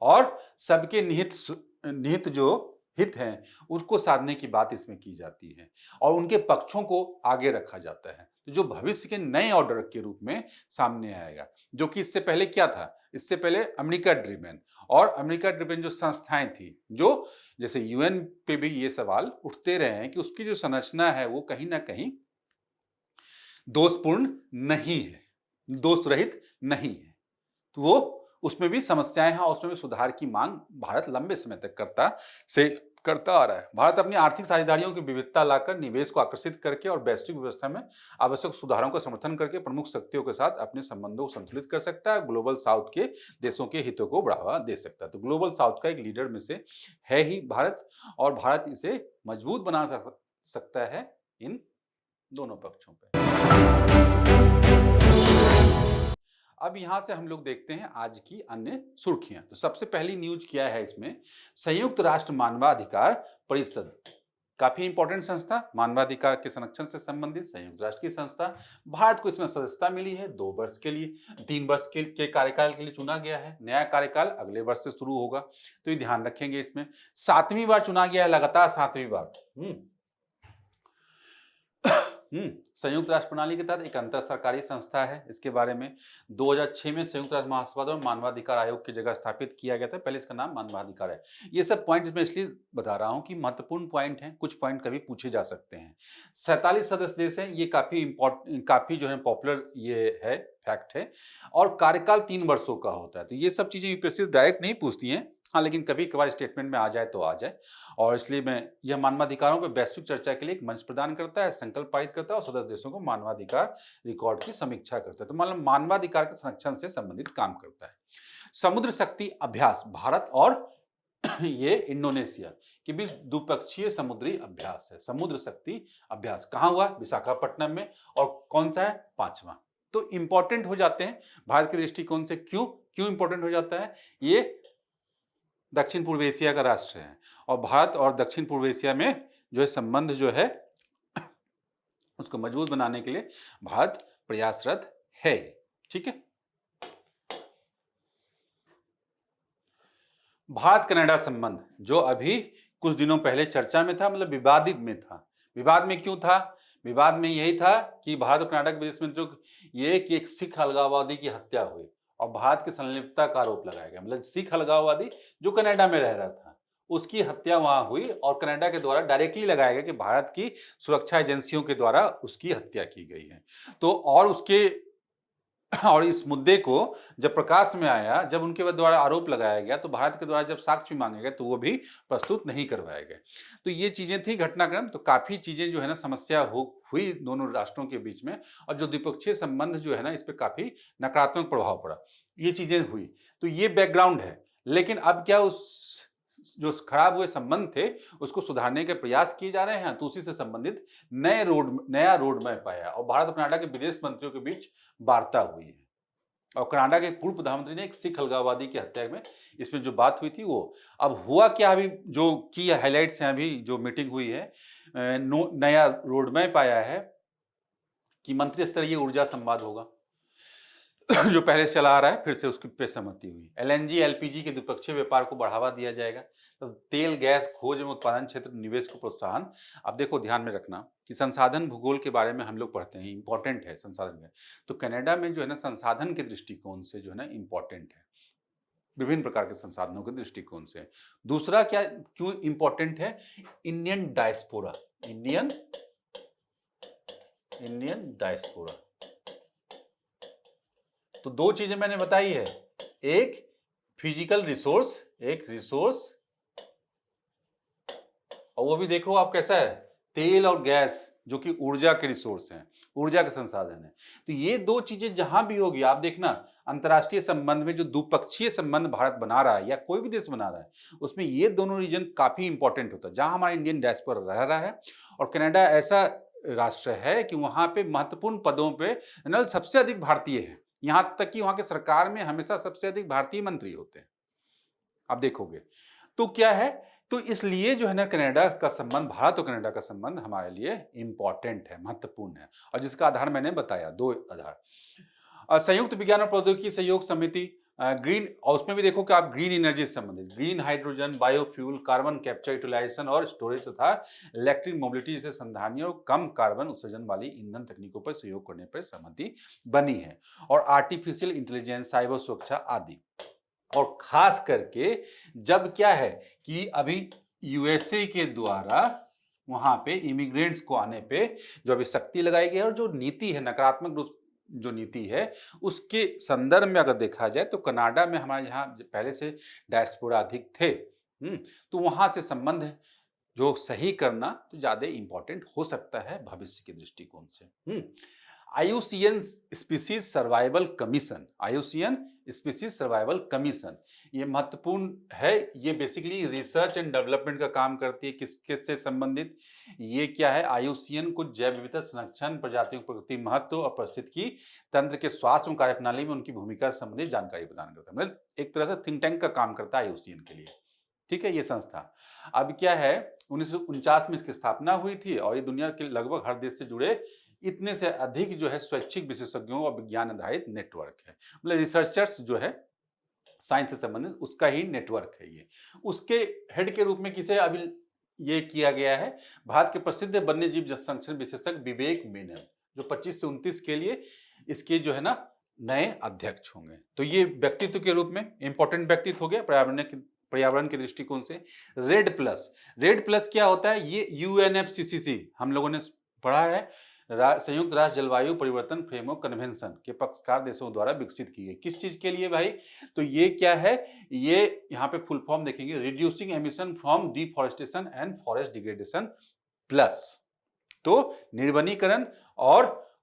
और सबके निहित जो हित हैं उसको साधने की बात इसमें की जाती है, और उनके पक्षों को आगे रखा जाता है, तो जो भविष्य के नए ऑर्डर के रूप में सामने आएगा, जो कि इससे पहले क्या था, इससे पहले अमेरिका ड्रिवेन, और अमेरिका ड्रिवेन जो संस्थाएं थी, जो जैसे यूएन पे भी ये सवाल उठते रहे हैं कि उसकी जो संरचना है वो कहीं ना कहीं दोषपूर्ण नहीं है, दोष रहित नहीं है, तो वो उसमें भी समस्याएं हैं, और उसमें भी सुधार की मांग भारत लंबे समय तक करता आ रहा है। भारत अपनी आर्थिक साझेदारियों की विविधता लाकर, निवेश को आकर्षित करके और वैश्विक व्यवस्था में आवश्यक सुधारों का समर्थन करके प्रमुख शक्तियों के साथ अपने संबंधों को संतुलित कर सकता है, ग्लोबल साउथ के देशों के हितों को बढ़ावा दे सकता है। तो ग्लोबल साउथ का एक लीडर में से है ही भारत, और भारत इसे मजबूत बना सकता है इन दोनों पक्षों पर। अब यहां से हम लोग देखते हैं आज की अन्य सुर्खियां। तो सबसे पहली न्यूज क्या है इसमें, संयुक्त राष्ट्र मानवाधिकार परिषद, काफी इंपॉर्टेंट संस्था, मानवाधिकार के संरक्षण से संबंधित संयुक्त राष्ट्र की संस्था। भारत को इसमें सदस्यता मिली है 2 वर्ष के लिए, 3 वर्ष के कार्यकाल के लिए चुना गया है। नया कार्यकाल अगले वर्ष से शुरू होगा, तो ये ध्यान रखेंगे। इसमें 7वीं बार चुना गया है, लगातार 7वीं बार। संयुक्त राष्ट्र प्रणाली के तहत एक अंतर सरकारी संस्था है। इसके बारे में 2006 में संयुक्त राष्ट्र महासभा और मानवाधिकार आयोग की जगह स्थापित किया गया था। पहले इसका नाम मानवाधिकार है। ये सब पॉइंट मैं इसलिए बता रहा हूं कि महत्वपूर्ण पॉइंट हैं, कुछ पॉइंट कभी पूछे जा सकते हैं। 47 सदस्य देश हैं, ये काफी जो है पॉपुलर ये है, फैक्ट है। और कार्यकाल 3 वर्षों का होता है। तो ये सब चीजें यूपीएससी डायरेक्ट नहीं पूछती हैं, हाँ, लेकिन कभी कभार स्टेटमेंट में आ जाए तो आ जाए। और इसलिए मैं यह मानवाधिकारों पर वैश्विक चर्चा के लिए एक मंच प्रदान करता है, संकल्प पारित करता है, और सदस्य देशों को मानवाधिकार रिकॉर्ड की समीक्षा करता है। तो मतलब मानवाधिकार के संरक्षण से संबंधित काम करता है। समुद्र शक्ति अभ्यास, भारत और ये इंडोनेशिया के बीच द्विपक्षीय समुद्री अभ्यास है। समुद्र शक्ति अभ्यास कहाँ हुआ, विशाखापट्टनम में, और कौन सा है, 5वां। तो इंपॉर्टेंट हो जाते हैं भारत के दृष्टिकोण से। क्यों इंपॉर्टेंट हो जाता है, ये दक्षिण पूर्व एशिया का राष्ट्र है, और भारत और दक्षिण पूर्व एशिया में जो है संबंध जो है उसको मजबूत बनाने के लिए भारत प्रयासरत है। ठीक है। भारत कनाडा संबंध जो अभी कुछ दिनों पहले चर्चा में था, मतलब विवादित में था। विवाद में क्यों था? विवाद में यही था कि भारत और कनाडा के विदेश मंत्रियों ये कि एक सिख अलगाववादी की हत्या हुई और भारत की संलिप्तता का आरोप लगाया गया। मतलब सिख अलगाववादी जो कनाडा में रह रहा था, उसकी हत्या वहां हुई और कनाडा के द्वारा डायरेक्टली लगाया गया कि भारत की सुरक्षा एजेंसियों के द्वारा उसकी हत्या की गई है। तो और इस मुद्दे को जब प्रकाश में आया, जब उनके द्वारा आरोप लगाया गया, तो भारत के द्वारा जब साक्ष्य मांगे गए तो वो भी प्रस्तुत नहीं करवाए गए। तो ये चीजें थी घटनाक्रम। तो काफी चीजें जो है ना समस्या हुई दोनों राष्ट्रों के बीच में, और जो द्विपक्षीय संबंध जो है ना इस पे काफी नकारात्मक प्रभाव पड़ा। ये चीजें हुई, तो ये बैकग्राउंड है। लेकिन अब क्या, उस जो खराब हुए संबंध थे उसको सुधारने के प्रयास किए जा रहे हैं। तो उसी से संबंधित नया रोड मैप आया और भारत और कनाडा के विदेश मंत्रियों के बीच वार्ता हुई है। और कनाडा के पूर्व प्रधानमंत्री ने एक सिख अलगाववादी की हत्या में इसमें जो बात हुई थी वो अब हुआ क्या, अभी जो की हाइलाइट्स हैं, अभी जो मीटिंग हुई है, नया रोड मैप आया है कि मंत्री स्तरीय ऊर्जा संवाद होगा जो पहले से चला आ रहा है, फिर से उसकी पे सहमति हुई। एलएनजी एलपीजी के द्विपक्षीय व्यापार को बढ़ावा दिया जाएगा। तो तेल गैस खोज एवं उत्पादन क्षेत्र निवेश को प्रोत्साहन। अब देखो ध्यान में रखना कि संसाधन भूगोल के बारे में हम लोग पढ़ते हैं, इंपॉर्टेंट है संसाधन में। तो कनाडा में जो है ना संसाधन के दृष्टिकोण से जो है ना इंपॉर्टेंट है, विभिन्न प्रकार के संसाधनों के दृष्टिकोण से। दूसरा क्या क्यों इंपॉर्टेंट है? Indian diaspora, Indian diaspora. तो दो चीजें मैंने बताई है, एक फिजिकल रिसोर्स, एक रिसोर्स, और वो भी देखो आप कैसा है, तेल और गैस जो कि ऊर्जा के रिसोर्स हैं, ऊर्जा के संसाधन है। तो ये दो चीजें जहां भी होगी, आप देखना अंतर्राष्ट्रीय संबंध में जो द्विपक्षीय संबंध भारत बना रहा है या कोई भी देश बना रहा है, उसमें ये दोनों रीजन काफी इंपॉर्टेंट होता है। जहां हमारा इंडियन डायस्पोरा रह रहा है और कनाडा ऐसा राष्ट्र है कि वहां पे महत्वपूर्ण पदों पे सबसे अधिक भारतीय है, यहां तक कि वहां के सरकार में हमेशा सबसे अधिक भारतीय मंत्री होते हैं, आप देखोगे। तो क्या है, तो इसलिए जो है ना कनाडा का संबंध, भारत और कनाडा का संबंध हमारे लिए इंपॉर्टेंट है, महत्वपूर्ण है। और जिसका आधार मैंने बताया, दो आधार। संयुक्त विज्ञान और प्रौद्योगिकी सहयोग समिति ग्रीन, और उसमें भी देखो कि आप ग्रीन एनर्जी से संबंधित, green hydrogen, biofuel, carbon capture, utilisation और स्टोरेज तथा इलेक्ट्रिक मोबिलिटी जैसे संधारणीय और कम कार्बन उत्सर्जन वाली ईंधन तकनीकों पर सहयोग करने पर सहमति बनी है। और आर्टिफिशियल इंटेलिजेंस, साइबर सुरक्षा आदि। और खास करके जब क्या है कि अभी यूएसए के द्वारा वहां पे इमिग्रेंट्स को आने पे जो अभी सख्ती लगाई गई है, और जो नीति है, नकारात्मक रूप जो नीति है, उसके संदर्भ में अगर देखा जाए तो कनाडा में हमारे यहाँ पहले से डायस्पोरा अधिक थे, तो वहां से संबंध जो सही करना तो ज्यादा इंपॉर्टेंट हो सकता है भविष्य के दृष्टिकोण से। IUCN species survival commission, IUCN species survival commission, ये महत्वपूर्ण है। ये बेसिकली रिसर्च एंड डेवलपमेंट का काम करती है। किससे संबंधित? ये क्या है, आईयूसीएन को जैव विविधता संरक्षण, प्रजातियों के प्रति महत्व और पारिस्थितिकी तंत्र के स्वास्थ्य और कार्यप्रणाली में उनकी भूमिका से संबंधित जानकारी प्रदान करता है। मतलब एक तरह से थिंक टैंक का काम करता है आईयूसीएन के लिए, ठीक है, ये संस्था। अब क्या है, 1949 में इसकी स्थापना हुई थी और ये दुनिया के लगभग हर देश से जुड़े इतने से अधिक जो है स्वैच्छिक विशेषज्ञों और विज्ञान आधारित नेटवर्क है। मतलब रिसर्चर्स जो है साइंस से संबंधित, उसका ही नेटवर्क है ये। उसके हेड के रूप में किसे अभी ये किया गया है, भारत के प्रसिद्ध वन्य जीव संरक्षण विशेषज्ञ विवेक मेनन, जो 25 से 29 के लिए इसके जो है ना नए अध्यक्ष होंगे। तो ये व्यक्तित्व के रूप में इंपॉर्टेंट व्यक्तित्व हो गया पर्यावरण के दृष्टिकोण से। रेड प्लस क्या होता है? ये यूएनएफसीसीसी हम लोगों ने पढ़ा है, संयुक्त राष्ट्र जलवायु परिवर्तन फ्रेमवर्क कन्वेंशन के पक्षकार देशों द्वारा विकसित की गई। किस चीज के लिए भाई? तो ये क्या है, ये यहाँ पे फुल फॉर्म देखेंगे, reducing emission from deforestation and forest degradation plus. तो निर्वनीकरण और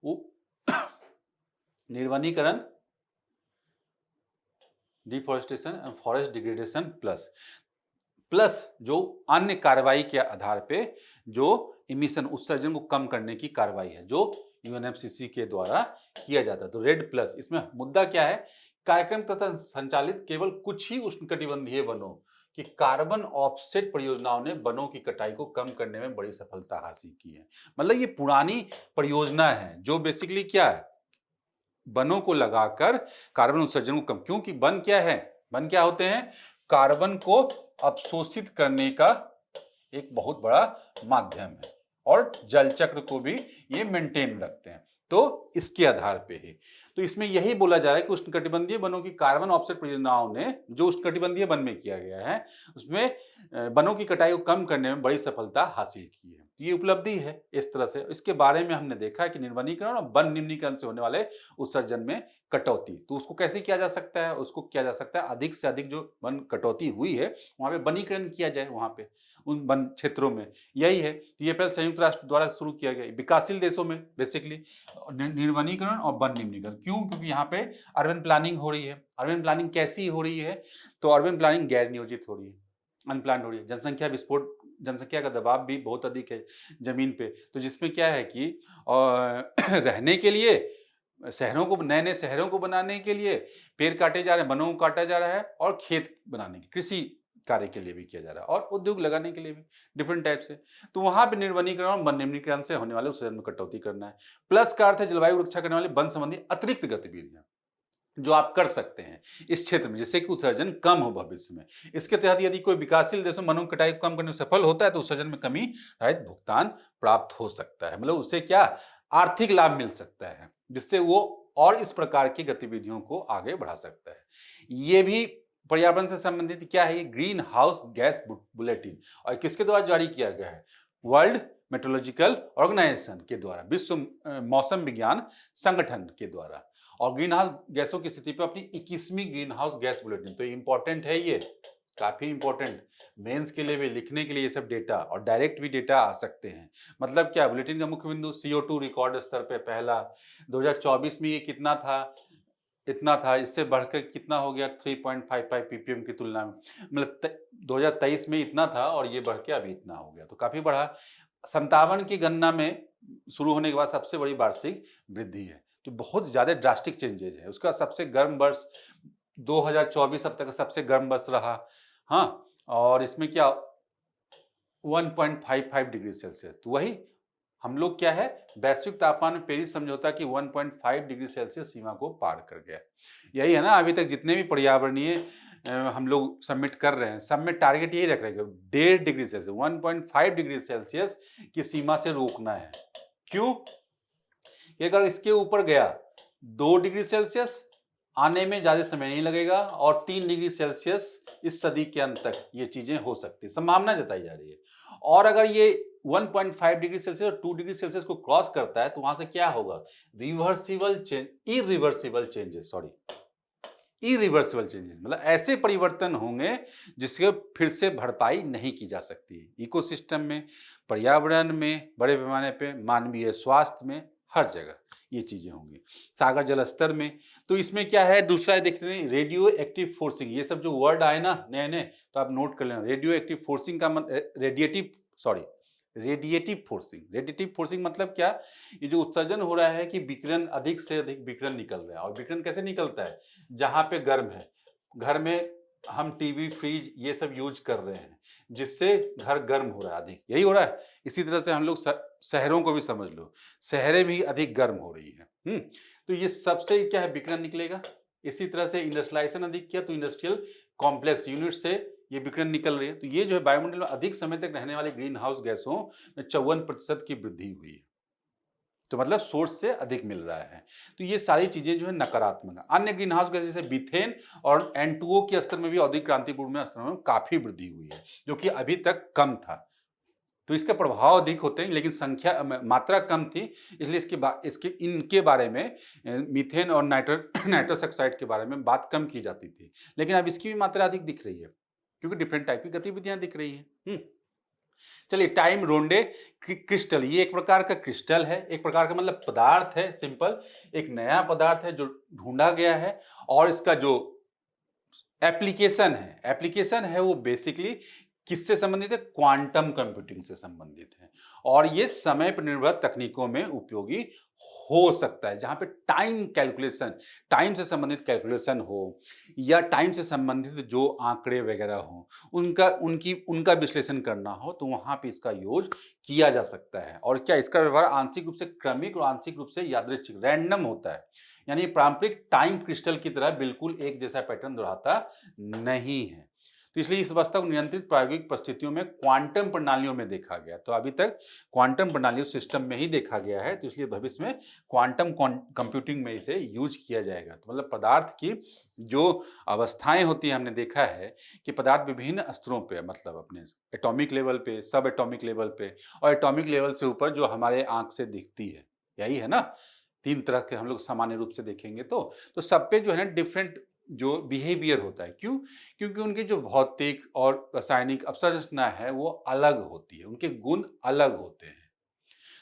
deforestation and forest degradation plus जो अन्य कार्रवाई के आधार पे जो इमिशन उत्सर्जन को कम करने की कार्रवाई है जो यूएनएफसीसी के द्वारा किया जाता है। तो रेड प्लस, इसमें मुद्दा क्या है? कार्यक्रम तथा संचालित केवल कुछ ही उष्णकटिबंधीय वनों की कार्बन ऑफसेट परियोजनाओं ने वनों की कटाई को कम करने में बड़ी सफलता हासिल की है। मतलब ये पुरानी परियोजना है जो बेसिकली क्या है, वनों को लगाकर कार्बन उत्सर्जन को कम, क्योंकि वन क्या है, वन क्या होते हैं? कार्बन को अवशोषित करने का एक बहुत बड़ा माध्यम है और जल चक्र को भी ये मेंटेन रखते हैं। तो इसके आधार पे ही तो इसमें यही बोला जा रहा है कि उष्णकटिबंधीय वनों की कार्बन ऑफसेट परियोजनाओं ने जो उष्णकटिबंधीय वन में किया गया है उसमें वनों की कटाई को कम करने में बड़ी सफलता हासिल की है। ये उपलब्धि है इस तरह से। इसके बारे में हमने देखा है कि निर्वनीकरण और वन निम्नीकरण से होने वाले उत्सर्जन में कटौती, तो उसको कैसे किया जा सकता है? उसको किया जा सकता है अधिक से अधिक जो वन कटौती हुई है वहां पे वनीकरण किया जाए, वहां पे उन वन क्षेत्रों में। यही है। तो ये पहले संयुक्त राष्ट्र द्वारा शुरू किया गया विकासशील देशों में बेसिकली निर्वनीकरण और वन निम्नीकरण। क्यों? क्योंकि यहाँ पे अर्बन प्लानिंग हो रही है। अर्बन प्लानिंग कैसी हो रही है? तो अर्बन प्लानिंग गैर नियोजित हो रही है, अनप्लान्ड हो रही है। जनसंख्या विस्फोट, जनसंख्या का दबाव भी बहुत अधिक है जमीन पे। तो जिसमें क्या है कि रहने के लिए शहरों को, नए नए शहरों को बनाने के लिए पेड़ काटे जा रहे हैं, वनों को काटा जा रहा है और खेत बनाने के, कृषि कार्य के लिए भी किया जा रहा है और उद्योग लगाने के लिए भी डिफरेंट टाइप से। तो वहां पे निर्वनीकरण और वन निम्नीकरण से होने वाले उत्सर्जन में कटौती करना है। प्लस का अर्थ है जलवायु रक्षा करने वाले वन संबंधी अतिरिक्त गतिविधियां जो आप कर सकते हैं इस क्षेत्र में, जिससे कि उत्सर्जन कम हो भविष्य में। इसके तहत यदि कोई विकासशील देशों में वनों की कटाई को कम करने में सफल होता है तो उत्सर्जन में कमी रहित भुगतान प्राप्त हो सकता है। मतलब उससे क्या आर्थिक लाभ मिल सकता है, जिससे वो और इस प्रकार की गतिविधियों को आगे बढ़ा सकता है। ये भी पर्यावरण से संबंधित क्या है? ये ग्रीन हाउस गैस बुलेटिन, और किसके द्वारा जारी किया गया है? वर्ल्ड मेट्रोलॉजिकल ऑर्गेनाइजेशन के द्वारा, विश्व मौसम विज्ञान संगठन के द्वारा। और ग्रीन हाउस गैसों की स्थिति पर अपनी 21वीं ग्रीन हाउस गैस बुलेटिन। तो इंपॉर्टेंट है, ये काफी इंपॉर्टेंट मेंस के लिए भी, लिखने के लिए ये सब डेटा, और डायरेक्ट भी डेटा आ सकते हैं। मतलब क्या? बुलेटिन का मुख्य बिंदु CO2 रिकॉर्ड स्तर पे पहला 2024 में ये कितना था? इतना था। इससे बढ़कर कितना हो गया? 3.55 ppm की तुलना में। मतलब 2023 में इतना था और ये बढ़ के अभी इतना हो गया, तो काफी बढ़ा। 57 की गणना में शुरू होने के बाद सबसे बड़ी वार्षिक वृद्धि है। तो बहुत ज्यादा ड्रास्टिक चेंजेज है। उसका सबसे गर्म वर्ष 2024 अब तक का सबसे गर्म वर्ष रहा। हाँ, और इसमें क्या 1.55 डिग्री सेल्सियस। तो वही हम लोग क्या है, वैश्विक तापमान में पेरिस समझौता की 1.5 डिग्री सेल्सियस सीमा को पार कर गया। यही है ना, अभी तक जितने भी पर्यावरणीय हम लोग सबमिट कर रहे हैं, सब में टारगेट यही रख रहे हैं 1.5 डिग्री सेल्सियस, 1.5 डिग्री सेल्सियस की सीमा से रोकना है। क्यों? अगर इसके ऊपर गया 2 डिग्री सेल्सियस आने में ज्यादा समय नहीं लगेगा, और 3 डिग्री सेल्सियस इस सदी के अंत तक ये चीजें हो सकती है, संभावना जताई जा रही है। और अगर ये 1.5 डिग्री सेल्सियस और 2 डिग्री सेल्सियस को क्रॉस करता है तो वहां से क्या होगा? इरिवर्सिबल चेंजेस, मतलब ऐसे परिवर्तन होंगे जिसके फिर से भरपाई नहीं की जा सकती। इकोसिस्टम में, पर्यावरण में, बड़े पैमाने पे, मानवीय स्वास्थ्य में, हर जगह ये चीजें होंगी। सागर जल स्तर में, तो इसमें क्या है? दूसरा देखते हैं रेडियो एक्टिव फोर्सिंग। ये सब जो वर्ड आए ना नए नए, तो आप नोट कर लेना। रेडियो एक्टिव फोर्सिंग का रेडिएटिव फोर्सिंग मतलब क्या? ये जो उत्सर्जन हो रहा है कि विकिरण, अधिक से अधिक विकिरण निकल रहा है। और विकिरण कैसे निकलता है? जहां पे गर्म है, घर में हम टीवी, फ्रिज ये सब यूज कर रहे हैं, जिससे घर गर्म हो रहा है, अधिक। यही हो रहा है। इसी तरह से हम लोग शहरों को भी समझ लो, शहरें भी अधिक गर्म हो रही है। तो ये सबसे क्या है? विकिरण निकलेगा। इसी तरह से इंडस्ट्रियलाइजेशन अधिक किया तो इंडस्ट्रियल कॉम्प्लेक्स यूनिट से ये विकिरण निकल रही है। तो ये जो है वायुमंडल में अधिक समय तक रहने वाली ग्रीन हाउस गैसों में 54% की वृद्धि हुई है। तो मतलब सोर्स से अधिक मिल रहा है। तो ये सारी चीजें जो है नकारात्मक है। अन्य ग्रीन हाउस गैस जैसे मीथेन और N2O के स्तर में भी औद्योगिक क्रांतिपूर्व में स्तर में काफी वृद्धि हुई है, जो कि अभी तक कम था। तो इसका प्रभाव अधिक होते हैं, लेकिन संख्या, मात्रा कम थी, इसलिए इनके बारे में, मीथेन और नाइट्रस ऑक्साइड के बारे में बात कम की जाती थी। लेकिन अब इसकी भी मात्रा अधिक दिख रही है, क्योंकि डिफरेंट टाइप की गतिविधियां दिख रही हैं। चलिए, टाइम रोंडे क्रिस्टल, ये एक प्रकार का क्रिस्टल है, एक प्रकार का मतलब पदार्थ है, सिंपल एक नया पदार्थ है जो ढूंढा गया है। और इसका जो एप्लीकेशन है वो बेसिकली किससे संबंधित है? क्वांटम कंप्यूटिंग से संबंधित है। और ये समय पर निर्भर तकनीकों में उपयोगी हो सकता है, जहां पे टाइम से संबंधित कैलकुलेशन हो, या टाइम से संबंधित जो आंकड़े वगैरह हो, उनका विश्लेषण करना हो, तो वहां पे इसका यूज किया जा सकता है। और क्या इसका व्यवहार आंशिक रूप से क्रमिक और आंशिक रूप से यादृच्छिक, रैंडम होता है। यानी पारंपरिक टाइम क्रिस्टल की तरह बिल्कुल एक जैसा पैटर्न दोहराता नहीं है। तो इसलिए इस अवस्था को नियंत्रित प्रायोगिक परिस्थितियों में क्वांटम प्रणालियों में देखा गया। तो अभी तक क्वांटम प्रणालियों सिस्टम में ही देखा गया है, तो इसलिए भविष्य में क्वांटम कंप्यूटिंग में इसे यूज किया जाएगा। तो मतलब पदार्थ की जो अवस्थाएं होती है, हमने देखा है कि पदार्थ विभिन्न स्तरों पे, मतलब अपने एटॉमिक लेवल पे, सब एटॉमिक लेवल पे और एटॉमिक लेवल से ऊपर जो हमारे आंख से दिखती है, यही है ना, 3 तरह के हम लोग सामान्य रूप से देखेंगे तो सब पे जो है ना डिफरेंट जो बिहेवियर होता है। क्यों? क्योंकि उनकी जो भौतिक और रासायनिक अवसंरचना है वो अलग होती है, उनके गुण अलग होते हैं।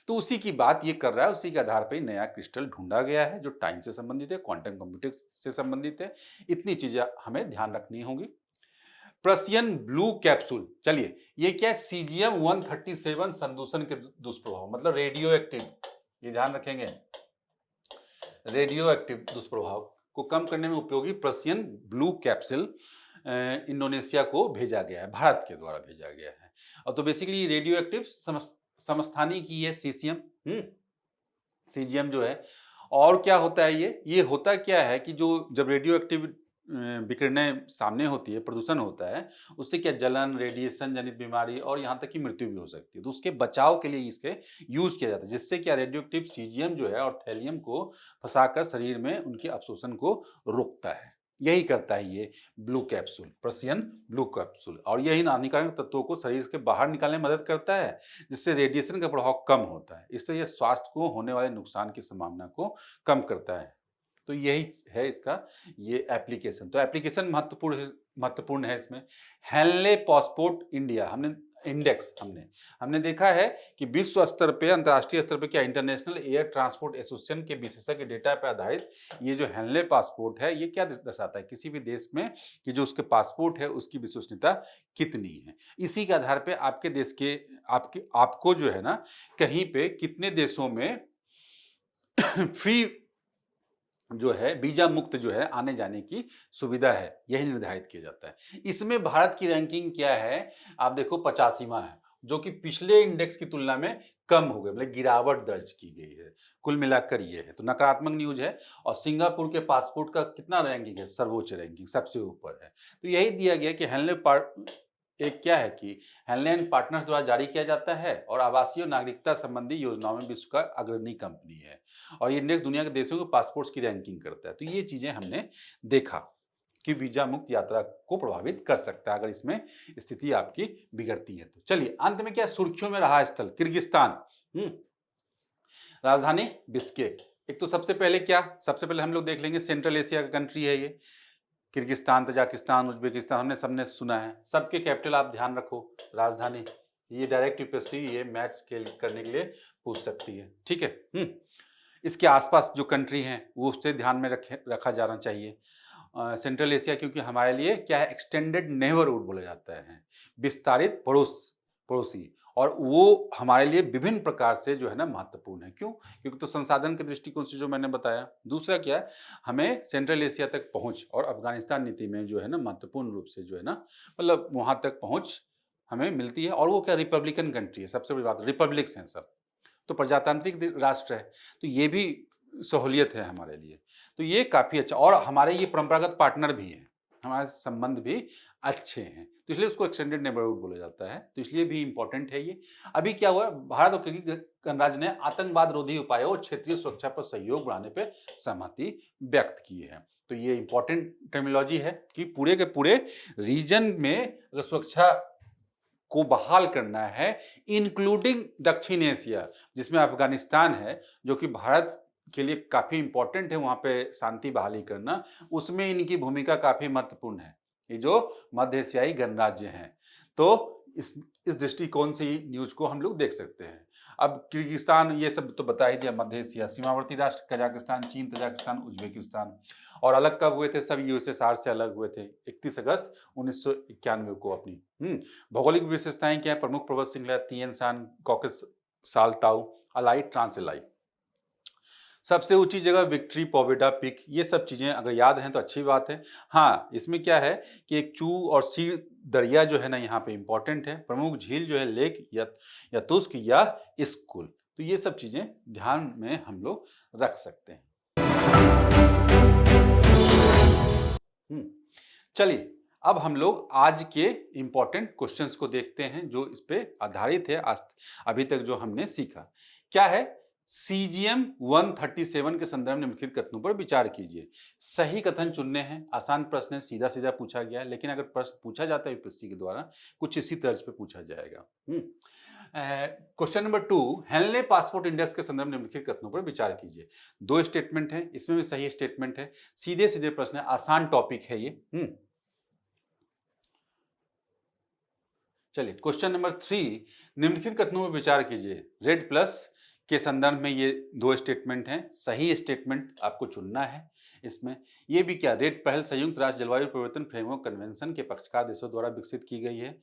तो उसी की बात ये कर रहा है, उसी के आधार पर नया क्रिस्टल ढूंढा गया है जो टाइम से संबंधित है, क्वांटम कंप्यूटिंग से संबंधित है। इतनी चीजें हमें ध्यान रखनी होंगी। प्रसियन ब्लू कैप्सूल, चलिए ये क्या है, सीजियम 137 संदूषण के दुष्प्रभाव, मतलब रेडियो एक्टिव, ये ध्यान रखेंगे, रेडियो एक्टिव दुष्प्रभाव को कम करने में उपयोगी प्रसियन ब्लू कैप्सूल इंडोनेशिया को भेजा गया है, भारत के द्वारा भेजा गया है। और तो बेसिकली रेडियो एक्टिव समस्थानी की है सीसियम, सीजियम जो है। और क्या होता है, ये होता क्या है कि जो जब रेडियो एक्टिव विकिरणें सामने होती है, प्रदूषण होता है, उससे क्या जलन, रेडिएशन जनित बीमारी और यहाँ तक कि मृत्यु भी हो सकती है। तो उसके बचाव के लिए इसके यूज किया जाता है, जिससे क्या रेडियो एक्टिव सीजियम जो है और थैलियम को फंसाकर शरीर में उनके अवशोषण को रोकता है। यही करता है ये ब्लू कैप्सूल, प्रसियन ब्लू कैप्सूल। और यही हानिकारक तत्वों को शरीर के बाहर निकालने में मदद करता है, जिससे रेडिएशन का प्रभाव कम होता है। इससे यह स्वास्थ्य को होने वाले नुकसान की संभावना को कम करता है। तो यही है इसका ये एप्लीकेशन। तो एप्लीकेशन महत्वपूर्ण है इसमें। हेनले पासपोर्ट इंडिया हमने देखा है कि विश्व स्तर पे, अंतर्राष्ट्रीय स्तर पे क्या इंटरनेशनल एयर ट्रांसपोर्ट एसोसिएशन के विशेषज्ञ डेटा पर आधारित ये जो हेनले पासपोर्ट है, ये क्या दर्शाता है किसी भी देश में कि जो उसके पासपोर्ट है उसकी विश्वसनीयता कितनी है। इसी के आधार पे आपके देश के आपको जो है ना, कहीं पे कितने देशों में फ्री जो है वीजा मुक्त जो है आने जाने की सुविधा है, यही निर्धारित किया जाता है। इसमें भारत की रैंकिंग क्या है, आप देखो 85वां है, जो कि पिछले इंडेक्स की तुलना में कम हो गए, मतलब गिरावट दर्ज की गई है। कुल मिलाकर ये है, तो नकारात्मक न्यूज है। और सिंगापुर के पासपोर्ट का कितना रैंकिंग है, सर्वोच्च रैंकिंग, सबसे ऊपर है। तो यही दिया गया कि एक क्या है कि हेनले एंड पार्टनर्स द्वारा जारी किया जाता है और आवासीय और नागरिकता संबंधी योजनाओं में विश्व का अग्रणी कंपनी है। और ये इंडेक्स दुनिया के देशों के पासपोर्ट्स की रैंकिंग करता है। तो ये चीजें हमने देखा कि वीजा मुक्त यात्रा को प्रभावित कर सकता है अगर इसमें स्थिति आपकी बिगड़ती है। तो चलिए अंत में क्या सुर्खियों में रहा स्थल किर्गिस्तान, राजधानी बिश्केक। एक तो सबसे पहले हम लोग देख लेंगे, सेंट्रल एशिया का कंट्री है ये, किर्गिस्तान, तजाकिस्तान, उज्बेकिस्तान हमने सबने सुना है। सबके कैपिटल आप ध्यान रखो, राजधानी। ये डायरेक्ट यूपीएससी ये मैच करने के लिए पूछ सकती है, ठीक है। इसके आसपास जो कंट्री हैं वो उससे ध्यान में रखा जाना चाहिए। सेंट्रल एशिया क्योंकि हमारे लिए क्या है, एक्सटेंडेड नेबरहुड बोला जाता है, विस्तारित पड़ोसी, और वो हमारे लिए विभिन्न प्रकार से जो है ना महत्वपूर्ण है। क्यों? क्योंकि तो संसाधन के दृष्टिकोण से जो मैंने बताया। दूसरा क्या है, हमें सेंट्रल एशिया तक पहुंच, और अफगानिस्तान नीति में जो है ना महत्वपूर्ण रूप से जो है ना, मतलब वहां तक पहुंच हमें मिलती है। और वो क्या, रिपब्लिकन कंट्री है, सबसे बड़ी बात, रिपब्लिक्स हैं सब, तो प्रजातांत्रिक राष्ट्र है, तो ये भी सहूलियत है हमारे लिए। तो ये काफ़ी अच्छा, और हमारे ये परंपरागत पार्टनर भी हैं, हमारे संबंध भी अच्छे हैं, तो इसलिए उसको एक्सटेंडेड नेबरहुड बोला जाता है। तो इसलिए भी इंपॉर्टेंट है ये। अभी क्या हुआ, भारत और किर्गिज गणराज्य ने आतंकवाद रोधी उपायों और क्षेत्रीय सुरक्षा पर सहयोग बढ़ाने पर सहमति व्यक्त की है। तो ये इंपॉर्टेंट टर्मिनोलॉजी है कि पूरे के पूरे रीजन में सुरक्षा को बहाल करना है, इंक्लूडिंग दक्षिण एशिया, जिसमें अफगानिस्तान है, जो कि भारत के लिए काफ़ी इंपॉर्टेंट है, वहाँ पे शांति बहाली करना, उसमें इनकी भूमिका काफ़ी महत्वपूर्ण है, ये जो मध्य एशियाई गणराज्य हैं। तो इस दृष्टिकोण से ही न्यूज को हम लोग देख सकते हैं। अब किर्गिस्तान ये सब तो बता ही दिया, मध्य एशिया, सीमावर्ती राष्ट्र कजाकिस्तान, चीन, तजाकिस्तान, उज्बेकिस्तान। और अलग कब हुए थे, सब यूएसएसआर से अलग हुए थे 31 अगस्त 1991 को। अपनी भौगोलिक विशेषताएं क्या है, प्रमुख पर्वत श्रृंखला तिएन शान, कॉकेस, साल्टाउ, अलाई, ट्रांसएलाई। सबसे ऊंची जगह विक्ट्री पोवेडा पीक। ये सब चीज़ें अगर याद हैं तो अच्छी बात है। हाँ, इसमें क्या है कि एक चू और सी दरिया जो है ना यहाँ पे इंपॉर्टेंट है। प्रमुख झील जो है लेक यतुस्क या इस्कुल। तो ये सब चीज़ें ध्यान में हम लोग रख सकते हैं। चलिए अब हम लोग आज के इंपॉर्टेंट क्वेश्चंस को देखते हैं जो इस पे आधारित है, आज अभी तक जो हमने सीखा। क्या है? CGM 137 के संदर्भ में निम्नलिखित कथनों पर विचार कीजिए। सही कथन चुनने हैं। आसान प्रश्न है, सीधा सीधा पूछा गया है, लेकिन अगर प्रश्न पूछा जाता है यूपीएससी के द्वारा कुछ इसी तर्ज पे पूछा जाएगा। Question number 2, Henley passport index के संदर्भ में निम्नलिखित कथनों पर विचार कीजिए। 2 स्टेटमेंट है, इसमें भी सही स्टेटमेंट है, सीधे सीधे प्रश्न है, आसान टॉपिक है ये। चलिए क्वेश्चन नंबर 3, निम्नलिखित कथनों पर विचार कीजिए। रेड प्लस के संदर्भ में ये 2 स्टेटमेंट हैं, सही स्टेटमेंट आपको चुनना है। इसमें ये भी क्या, रेड पहल संयुक्त राष्ट्र जलवायु परिवर्तन फ्रेमवर्क कन्वेंशन के पक्षकार देशों द्वारा विकसित की गई है।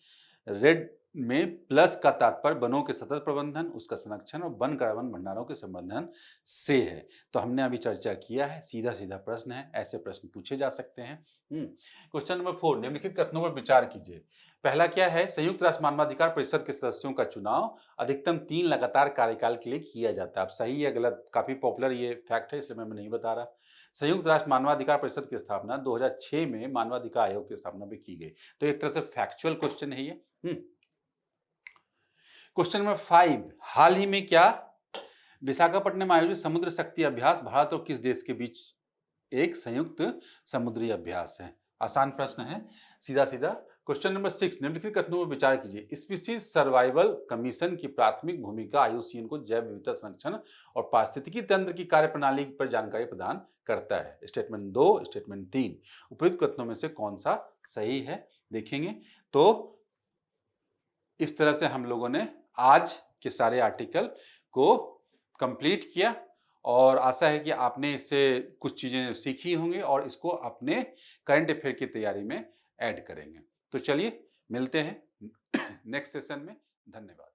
रेड में प्लस का तात्पर्य वनों के सतत प्रबंधन, उसका संरक्षण और वन कार्बन भंडारों के संवर्धन से है। तो हमने अभी चर्चा किया है, सीधा सीधा प्रश्न है, ऐसे प्रश्न पूछे जा सकते हैं। क्वेश्चन नंबर 4, निम्नलिखित कथनों पर विचार कीजिए। पहला क्या है? संयुक्त राष्ट्र मानवाधिकार परिषद के सदस्यों का चुनाव अधिकतम 3 लगातार कार्यकाल के लिए किया जाता है। अब सही या गलत, काफी पॉपुलर ये फैक्ट है, इसलिए मैं नहीं बता रहा। संयुक्त राष्ट्र मानवाधिकार परिषद की स्थापना 2006 में मानवाधिकार आयोग की स्थापना भी की गई। तो एक तरह से फैक्चुअल क्वेश्चन है ये। क्वेश्चन नंबर 5, हाल ही में क्या विशाखापट्टनम में आयोजित समुद्र शक्ति अभ्यास भारत और किस देश के बीच एक संयुक्त समुद्री अभ्यास है? आसान प्रश्न है, सीधा सीधा। क्वेश्चन नंबर 6, निम्नलिखित कथनों पर विचार कीजिए। स्पीशीज सर्वाइवल कमीशन की प्राथमिक भूमिका IUCN को जैव विविधता संरक्षण और पारिस्थितिकी तंत्र की कार्यप्रणाली पर जानकारी प्रदान करता है। स्टेटमेंट 2, स्टेटमेंट 3, उपयुक्त कथनों में से कौन सा सही है देखेंगे। तो इस तरह से हम लोगों ने आज के सारे आर्टिकल को कंप्लीट किया और आशा है कि आपने इससे कुछ चीजें सीखी होंगी और इसको अपने करंट अफेयर की तैयारी में ऐड करेंगे। तो चलिए मिलते हैं नेक्स्ट सेशन में। धन्यवाद।